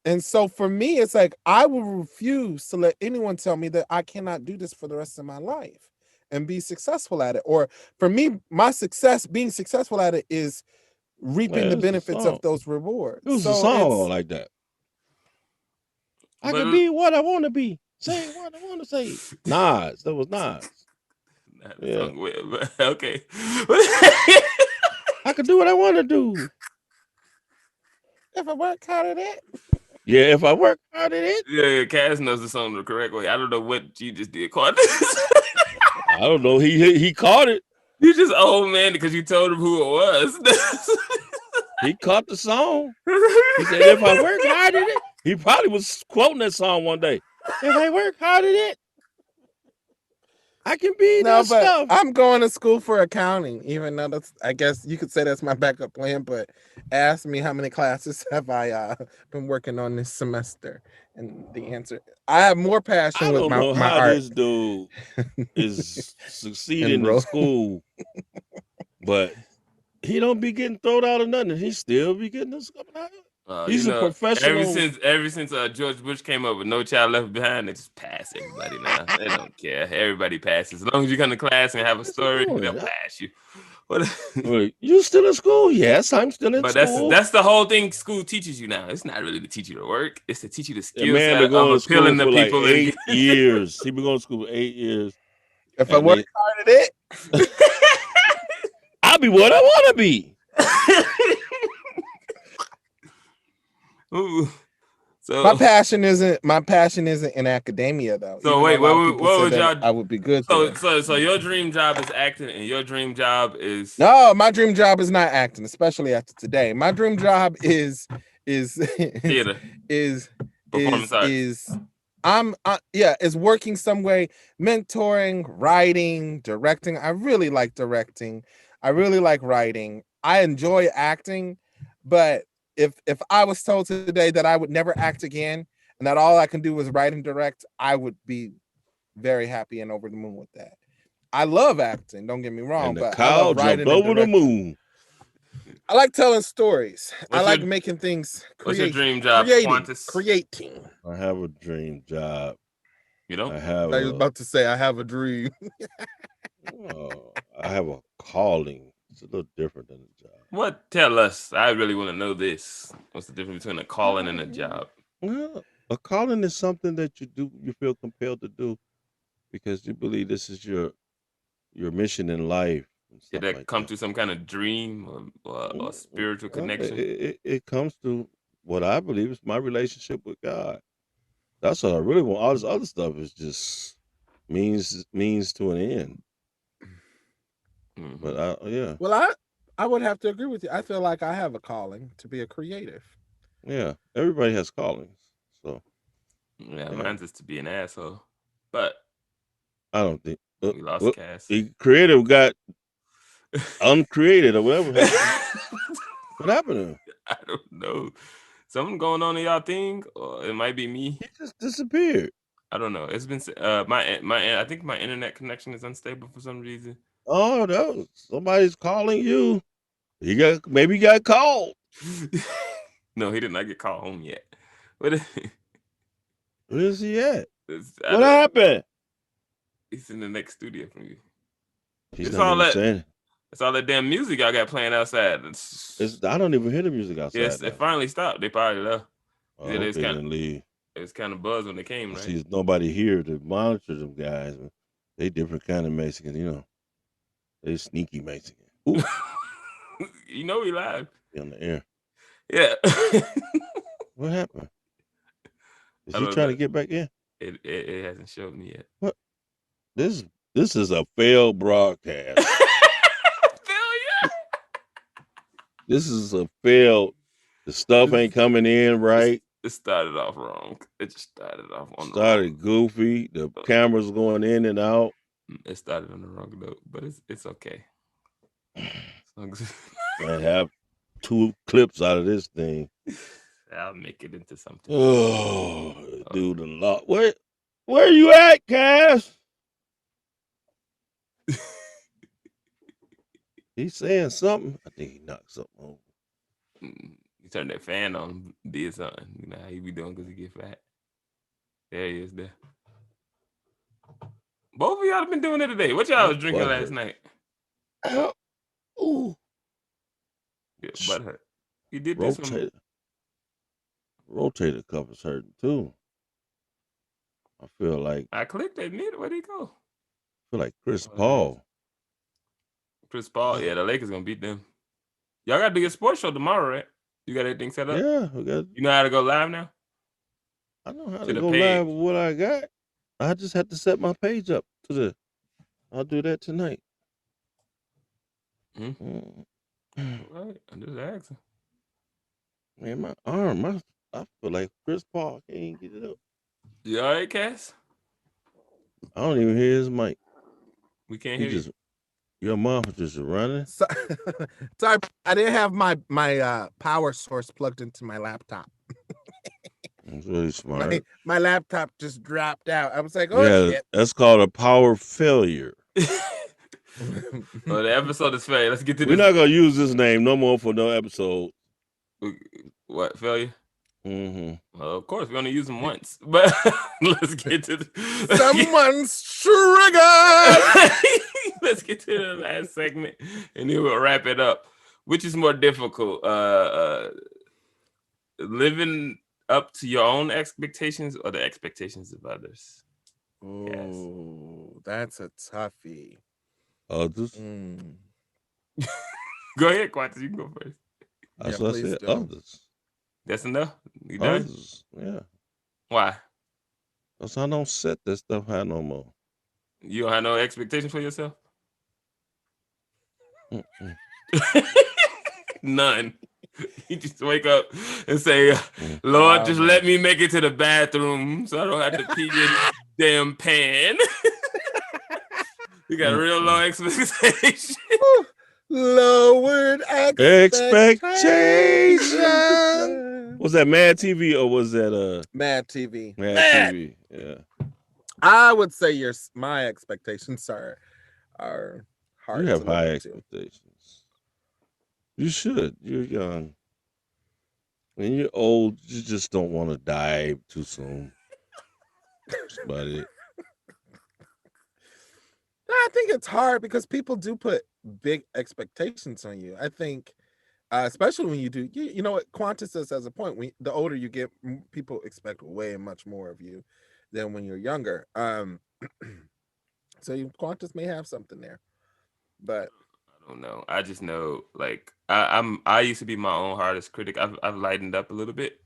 And so for me, it's like I will refuse to let anyone tell me that I cannot do this for the rest of my life and be successful at it. Or for me, being successful at it is reaping the benefits of those rewards. It was a song like that. I can be what I want to be. Say what I want to say. Nas. That was Nas. Yeah. Okay. I can do what I want to do. If I work hard at it. Yeah, if I work hard at it. Yeah, Kaz knows the song the correct way. I don't know what you just did, Quantis. I don't know. He caught it. You just old man because you told him who it was. He caught the song. He said, if I work hard at it. He probably was quoting that song one day. If I work hard at it, I can be that stuff. I'm going to school for accounting, even though I guess you could say that's my backup plan. But ask me how many classes have I been working on this semester, and the answer, I have more passion with my art. I don't know how this dude is succeeding in school, but he don't be getting thrown out of nothing. He still be getting this coming out. He's a professional. Ever since George Bush came up with No Child Left Behind, they just pass everybody now. They don't care. Everybody passes. As long as you come to class and have a story, they'll pass you. Wait, you still in school? Yes, I'm still in school. But that's the whole thing school teaches you now. It's not really to teach you to work. It's to teach you the skills of appealing to people. 8 years. He been going to school for 8 years. If I work hard at it, I'll be what I want to be. Ooh. So My passion isn't in academia though. So Even wait, though a lot of people what said would that y'all? I would be good there. So your dream job is acting, and your dream job is No, my dream job is not acting, especially after today. My dream job is theater, is performance arts. is working some way, mentoring, writing, directing. I really like directing. I really like writing. I enjoy acting, but if I was told today that I would never act again and that all I can do is write and direct, I would be very happy and over the moon with that. I love acting, don't get me wrong, And the but I cow love writing jumped and over the directing. moon. I like telling stories. I What's like your- making things What's your dream job, Quantis? creating. I have a dream job. You know, I have I was about to say I have a dream. I have a calling. It's a little different than a job. what? Tell us. I really want to know this. What's the difference between a calling and a job? Well, a calling is something that you do, you feel compelled to do because you believe this is your mission in life. And Did stuff that like come that. through some kind of dream or spiritual connection? It comes to what I believe is my relationship with God. That's what I really want. All this other stuff is just means to an end. Mhm. But yeah, Well, I would have to agree with you. I feel like I have a calling to be a creative. yeah. Everybody has callings, so Yeah, yeah. mine's is to be an asshole. But I don't think we lost Cass. the creative got uncreated or whatever happened. What happened to him? I don't know. Something going on in y'all thing, or it might be me. He just disappeared. I don't know. It's been my I think my internet connection is unstable for some reason. Oh, no, somebody's calling you. Maybe he got called. No, he did not get called home yet. What? Where is he at? What What happened? He's in the next studio from you. He's It's not all even that. saying. It's all that damn music y'all got playing outside. I don't even hear the music outside. Yes, now. it finally stopped. They probably left. Oh, Yeah, okay, then leave. It was kind of buzz when they came, right? See, there's nobody here to monitor them guys. They different kind of Mexicans, you know. They sneaky Mexican. Ooh. You know we live. On the air. Yeah. What happened? Is I he don't trying know. to get back in? It hasn't showed me yet. What? This is a failed broadcast. Failure. This is a failed. The stuff ain't coming in right. It started off wrong. It just started off on the Started goofy. The cameras going in and out. It started on the wrong note, but it's okay. I have 2 clips out of this thing. I'll make it into something. Oh, dude, a lot. Where are you at, Kaz? He's saying something. I think he knocked something over. You turn that fan on, did something. You know how he be doing because he get fat. There he is there. Both of y'all have been doing it today. What y'all was drinking last night? Ooh. Yeah, butt hurt. You did Rotator. Rotator cuff is hurting too. I feel like I clicked that mid. Where'd he go? I feel like Chris Paul. Chris Paul, yeah, the Lakers gonna beat them. Y'all gotta do your sports show tomorrow, right? You got everything set up? Yeah, we got. You know how to go live now? I know how to go live with what I got. I just have to set my page up I'll do that tonight. All right, I'm just asking. Man, my arm, I feel like Chris Paul can't get it up. You all right, Cass? I don't even hear his mic. We can't hear you. Your mouth is just running. Sorry, I didn't have my power source plugged into my laptop. That's really smart. My laptop just dropped out. I was like, oh shit. That's called a power failure. Well, the episode is failure. Let's get to this. We're not gonna use this name no more for no episode. What, failure? Mm-hmm. Well, of course, we only use them once. But let's get to someone's triggered. Let's get to the last segment, and then we'll wrap it up. Which is more difficult, living up to your own expectations or the expectations of others? Oh, that's a toughie. Others? Go ahead, Quantis. You can go first. That's what I said. Others. That's enough? You done? Yeah. Why? Because I don't set that stuff high no more. You don't have no expectations for yourself? Mm-mm. None. You just wake up and say, Lord, just let me make it to the bathroom so I don't have to pee in this damn pan. You got real low expectations. Lowered expectations. Was that Mad TV or was that Mad TV? Mad TV. Yeah. I would say my expectations are hard. You have to live high up to. expectations. You should. You're young. When you're old, you just don't want to die too soon. That's about it. I think it's hard because people do put big expectations on you. I think, especially when you do, you know what Quantis says has a point. The older you get, people expect way much more of you than when you're younger. So Quantis may have something there, but I don't know. I just know, like, I used to be my own hardest critic. I've lightened up a little bit,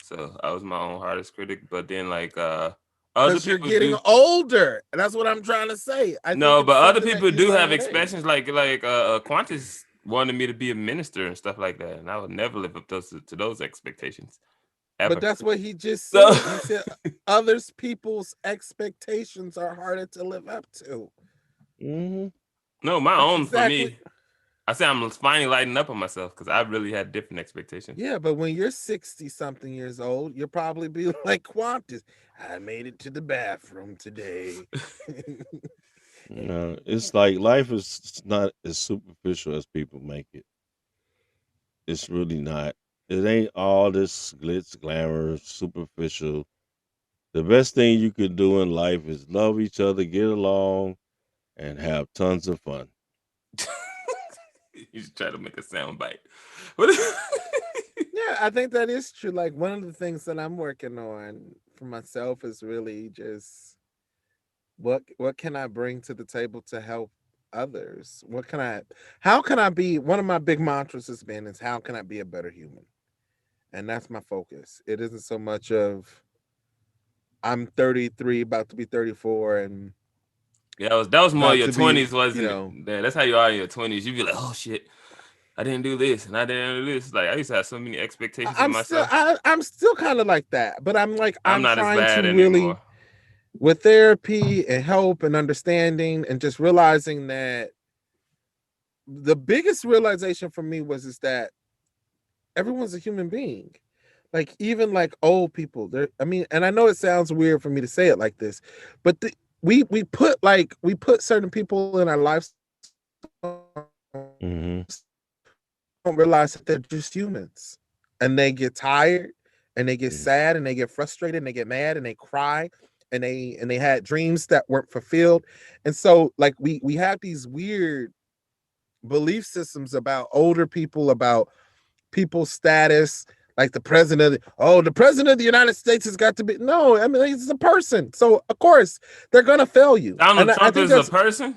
so I was my own hardest critic. But then, like, other because you're getting older, and that's what I'm trying to say. But other people do have expectations. Like Quantis wanted me to be a minister and stuff like that, and I would never live up to those expectations. Ever. But that's what he just said. He said others people's expectations are harder to live up to. Mm-hmm. No, my own for me. I say I'm finally lighting up on myself because I really had different expectations. Yeah, but when you're 60-something years old, you'll probably be like Quantis. I made it to the bathroom today. No, it's like life is not as superficial as people make it. It's really not. It ain't all this glitz, glamour, superficial. The best thing you could do in life is love each other, get along, and have tons of fun. You just try to make a sound bite. Yeah, I think that is true. Like one of the things that I'm working on for myself is really just what can I bring to the table to help others? How can I be, one of my big mantras has been is how can I be a better human? And that's my focus. It isn't so much of I'm 33, about to be 34, and that was more your 20s, wasn't it? Yeah, that's how you are in your 20s. You be like, oh shit, I didn't do this and I didn't do this. Like I used to have so many expectations of myself. I'm still kind of like that, but I'm not trying as bad to anymore. Really, with therapy and help and understanding and just realizing that the biggest realization for me is that everyone's a human being. Like even like old people, and I know it sounds weird for me to say it like this, but we put certain people in our lives. Mm-hmm. Don't realize that they're just humans, and they get tired, and they get sad, and they get frustrated, and they get mad, and they cry, and they had dreams that weren't fulfilled, and so like we have these weird belief systems about older people, about people's status. Like the president of the United States has got to be. No, I mean he's a person, so of course they're gonna fail you. Donald Trump is a person.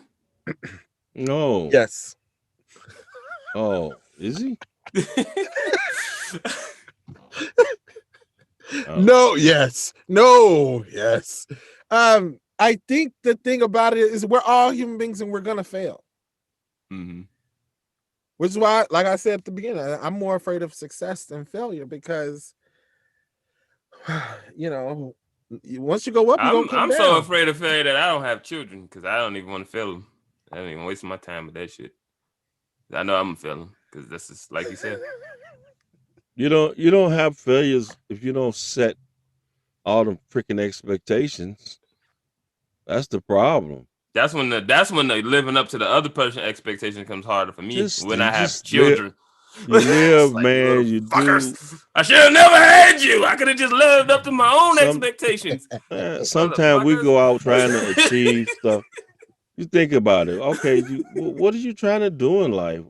No. Yes. Oh, is he? No. Yes. No. Yes. I think the thing about it is we're all human beings and we're gonna fail. Mm-hmm. Which is why, like I said at the beginning, I'm more afraid of success than failure because, once you go up, you're gonna come down. I'm so afraid of failure that I don't have children because I don't even want to fail them. I don't even waste my time with that shit. I know I'm gonna fail them because that's just like you said. You don't have failures if you don't set all the freaking expectations. That's the problem. That's when the living up to the other person's expectation becomes harder for me when I have children. You live, like, man. You do. I should have never had you. I could have just lived up to my own expectations. Sometimes we go out trying to achieve stuff. You think about it. Okay, what are you trying to do in life?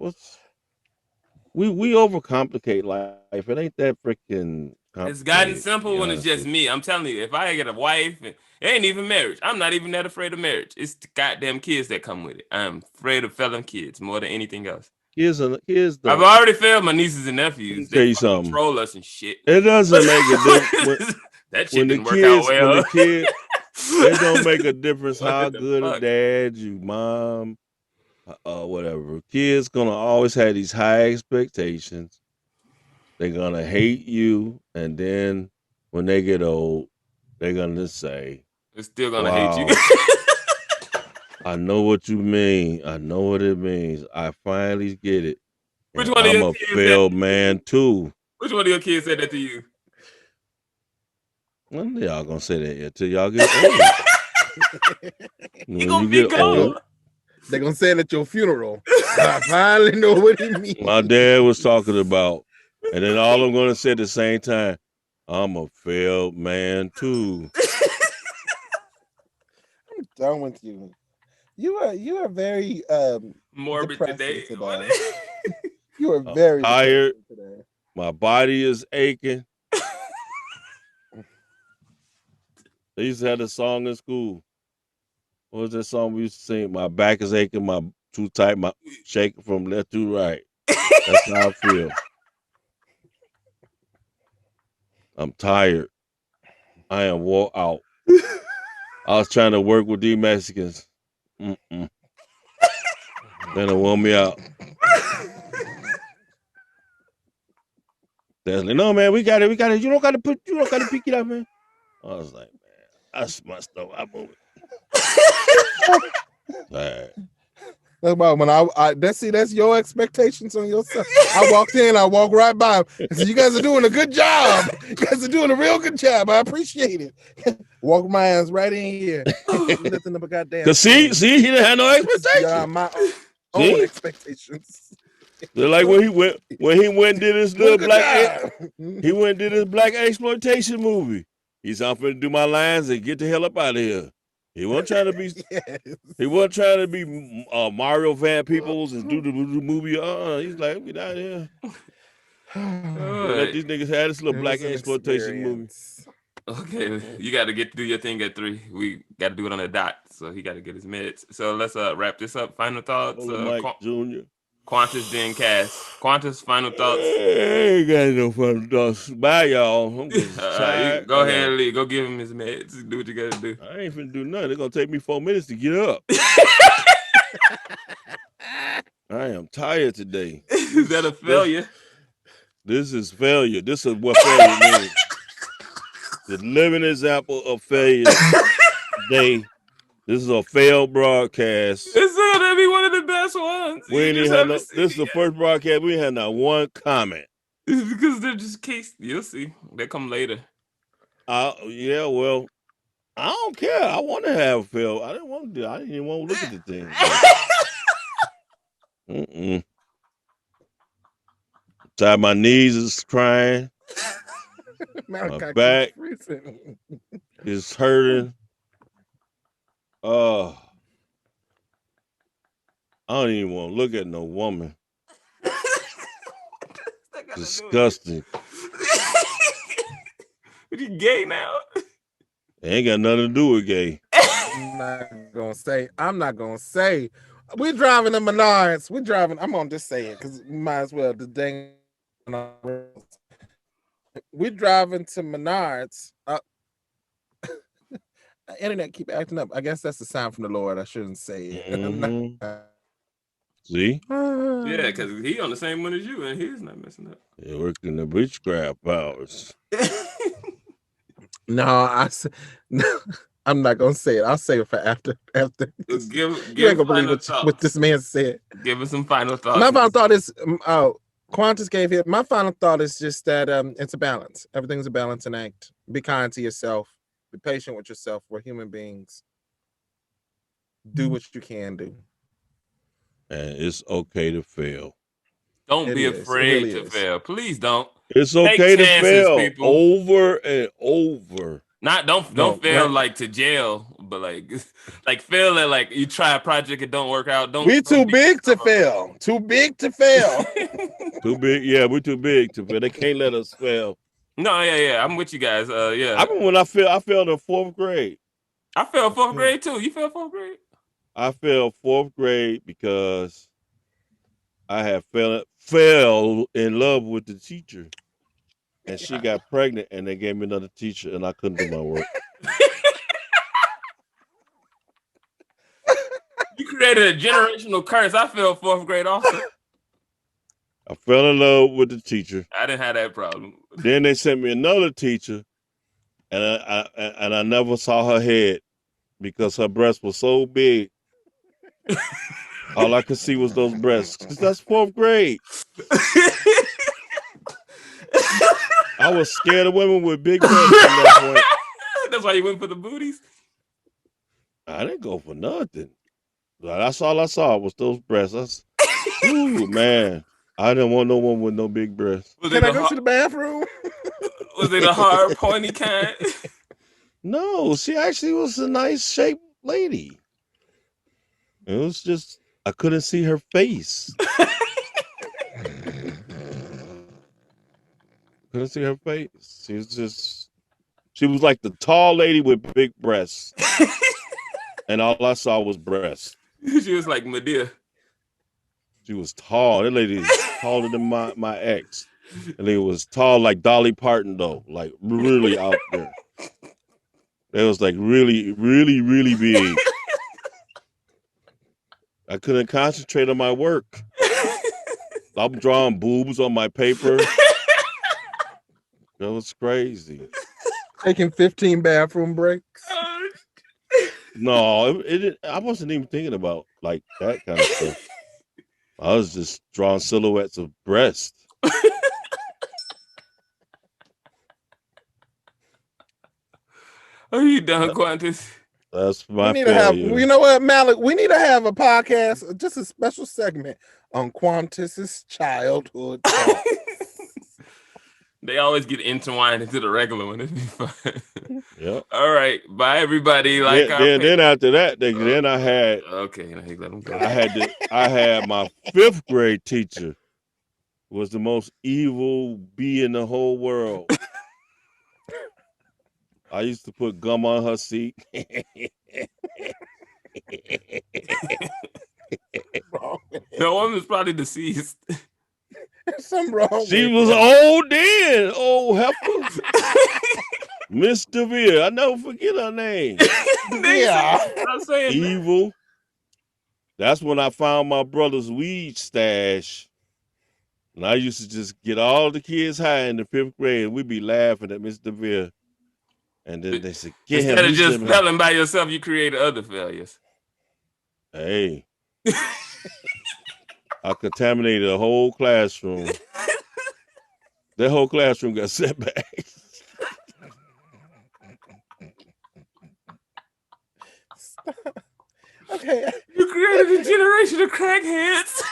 We overcomplicate life. It ain't that freaking complicated. It's gotten simple when it's just me. I'm telling you, if I get a wife, it ain't even marriage. I'm not even that afraid of marriage. It's the goddamn kids that come with it. I'm afraid of failing kids more than anything else. Kids I've don't. already failed my nieces and Let me nephews. tell They you fucking something. troll us and shit. It doesn't make a difference That shit when the didn't work out kids. When well. the kid, it don't make a difference how What the good a fuck? dad, you mom, whatever. Kids gonna always have these high expectations. They're gonna hate you, and then when they get old, they're gonna say, They're still gonna "Wow, hate you. I know what you mean. I know what it means. I finally get it. Which And one of I'm your a kids failed man too." Which one of your kids said that to you? When y'all gonna say that until y'all get old? He When gonna you be get gone. old, They're gonna say it at your funeral. I finally know what he means. my dad was talking about, and then all I'm gonna say at the same time, I'm a failed man too. I'm done with you. You are very Morbid depressing today. today. You are I'm very tired. depressing today. My body is aching. They used to have a song in school. What was that song we used to sing? My back is aching, my too tight, my shaking from left to right. That's how I feel. I'm tired. I am wore out. I was trying to work with these Mexicans. Then it wore me out. They're like, no, man, we got it. You don't got to pick it up, man. I was like, man, that's my stuff. I move it. All right. That's about when that's your expectations on yourself. I walked in, I walked right by him. I said, you guys are doing a good job. You guys are doing a real good job. I appreciate it. Walk my ass right in here. Nothing but goddamn. Cause see, he didn't have no expectations. Yeah, my own expectations. They're like when he went and did his little he went and did his black exploitation movie. He's out for to do my lines and get the hell up out of here. He wasn't trying to be. Yes. He wasn't trying to be Mario Van Peebles and do the movie. He's like, get out of here. Let these niggas have this little black exploitation movie. Okay, you got to do your thing at 3. We got to do it on the dot, so he got to get his meds. So let's wrap this up. Final thoughts, Mike Jr. Quantis, then Kaz. Quantis, final thoughts. I ain't got no final thoughts. Bye, y'all. I'm tired. Go ahead, Lee. Go give him his meds. Do what you got to do. I ain't finna do nothing. It's gonna take me 4 minutes to get up. I am tired today. Is that a failure? This is failure. This is what failure means. The living example of failure today. This is a failed broadcast. It's gonna be one of the best ones. We ain't even had this is the first broadcast. We ain't had not one comment. It's because they're just case. You'll see. They come later. Yeah, well, I don't care. I want to have failed. I didn't want to do. I didn't even want to look at the thing. Side my knees is crying. My back is hurting. I don't even want to look at no woman. Disgusting. You gay now? It ain't got nothing to do with gay. I'm not gonna say. We're driving to Menards. I'm gonna just say it because we might as well. We're driving to Menards. Internet keep acting up. I guess that's a sign from the Lord. I shouldn't say it. See? Yeah, because he on the same one as you, and he's not messing up. You're working the witchcraft powers. No, I'm not gonna say it. I'll say it for after. Give you ain't gonna believe what this man said. Give us some final thoughts. My final thought is, Quantis gave here. My final thought is just that it's a balance. Everything's a balancing act. Be kind to yourself. Be patient with yourself. We're human beings. Do what you can do. And it's okay to fail. Don't be afraid to fail. Please don't. It's okay to fail people. Over and over. Don't fail like to jail, but like fail at like you try a project, it don't work out. We too big to fail. Too big to fail. Too big. Yeah, we're too big to fail. They can't let us fail. No, yeah. I'm with you guys. Yeah. I remember when I failed in 4th grade. I failed 4th grade too. You failed 4th grade? I failed 4th grade because I had fell in love with the teacher, and she got pregnant, and they gave me another teacher, and I couldn't do my work. You created a generational curse. I failed 4th grade also. I fell in love with the teacher. I didn't have that problem. Then they sent me another teacher, and I never saw her head because her breast was so big. All I could see was those breasts. That's 4th grade. I was scared of women with big breasts at that point. That's why you went for the booties? I didn't go for nothing. That's all I saw was those breasts. Ooh, man. I didn't want no one with no big breasts. Can I go to the bathroom? Was it a hard, pointy kind? No, she actually was a nice shaped lady. It was just, I couldn't see her face. Couldn't see her face. She was like the tall lady with big breasts. And all I saw was breasts. She was like Medea. She was tall. That lady is taller than my ex. And it was tall like Dolly Parton, though. Like really out there. It was like really, really, really big. I couldn't concentrate on my work. I'm drawing boobs on my paper. That was crazy. Taking 15 bathroom breaks. No, I wasn't even thinking about like that kind of stuff. I was just drawing silhouettes of breasts. Are you done, Quantis? That's my We need to have, failure. you know what, Malik? We need to have a podcast, just a special segment on Quantis's childhood. They always get intertwined into the regular one. It'd be fun. Yep. All right. Bye, everybody. Then after that, then I had okay. Let him go. I had my 5th grade teacher was the most evil bee in the whole world. I used to put gum on her seat. No one was probably deceased. Something wrong. She was old then, old heifer. Miss DeVere. I never forget her name. Yeah. I'm saying Evil. That's when I found my brother's weed stash. And I used to just get all the kids high in the 5th grade, and we'd be laughing at Miss DeVere. And then they said, get him. Instead of just failing by yourself, you created other failures. Hey. I contaminated a whole classroom. That whole classroom got setbacks. Okay. You created a generation of crackheads.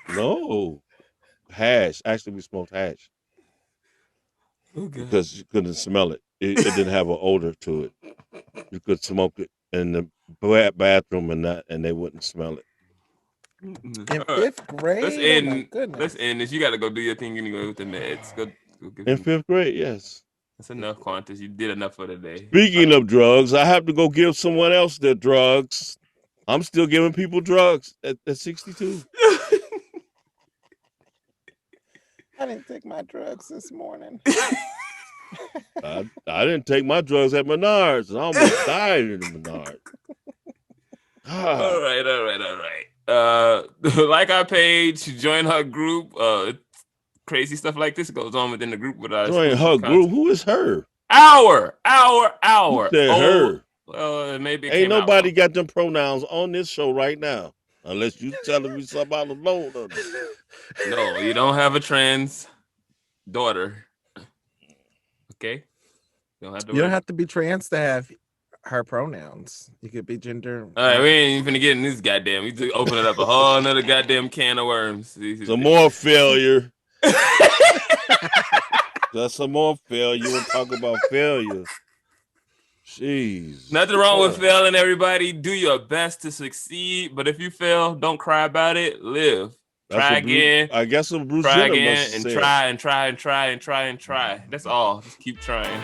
No. Hash. Actually, we smoked hash. Okay. Because you couldn't smell it. It didn't have an odor to it. You could smoke it in the bathroom and they wouldn't smell it. In 5th grade? Let's Oh my end. goodness. Let's end this. You got to go do your thing anyway with the meds. Go In 5th grade, yes. That's enough, Quantis. You did enough for today. Speaking of drugs, I have to go give someone else their drugs. I'm still giving people drugs at 62. I didn't take my drugs this morning. I didn't take my drugs at Menards, and I almost died in the Menards. All right. Like our page, join her group. Crazy stuff like this goes on within the group with us. Join her group. Who is her? Our. Who said her? Well, maybe ain't nobody got them pronouns on this show right now, unless you telling me something out of the No, you don't have a trans daughter. Okay, you don't have to be trans to have her pronouns. You could be gender. All right, we ain't even finna get in this goddamn. We just open it up a whole another goddamn can of worms. Some more failure. That's some more failure. You want to talk about failure? Jeez. Nothing wrong with failing, everybody. Do your best to succeed, but if you fail, don't cry about it. Live. Try again. I guess what Bruce Try Jenner again must and say. try and try and try and try and try. That's all. Just keep trying.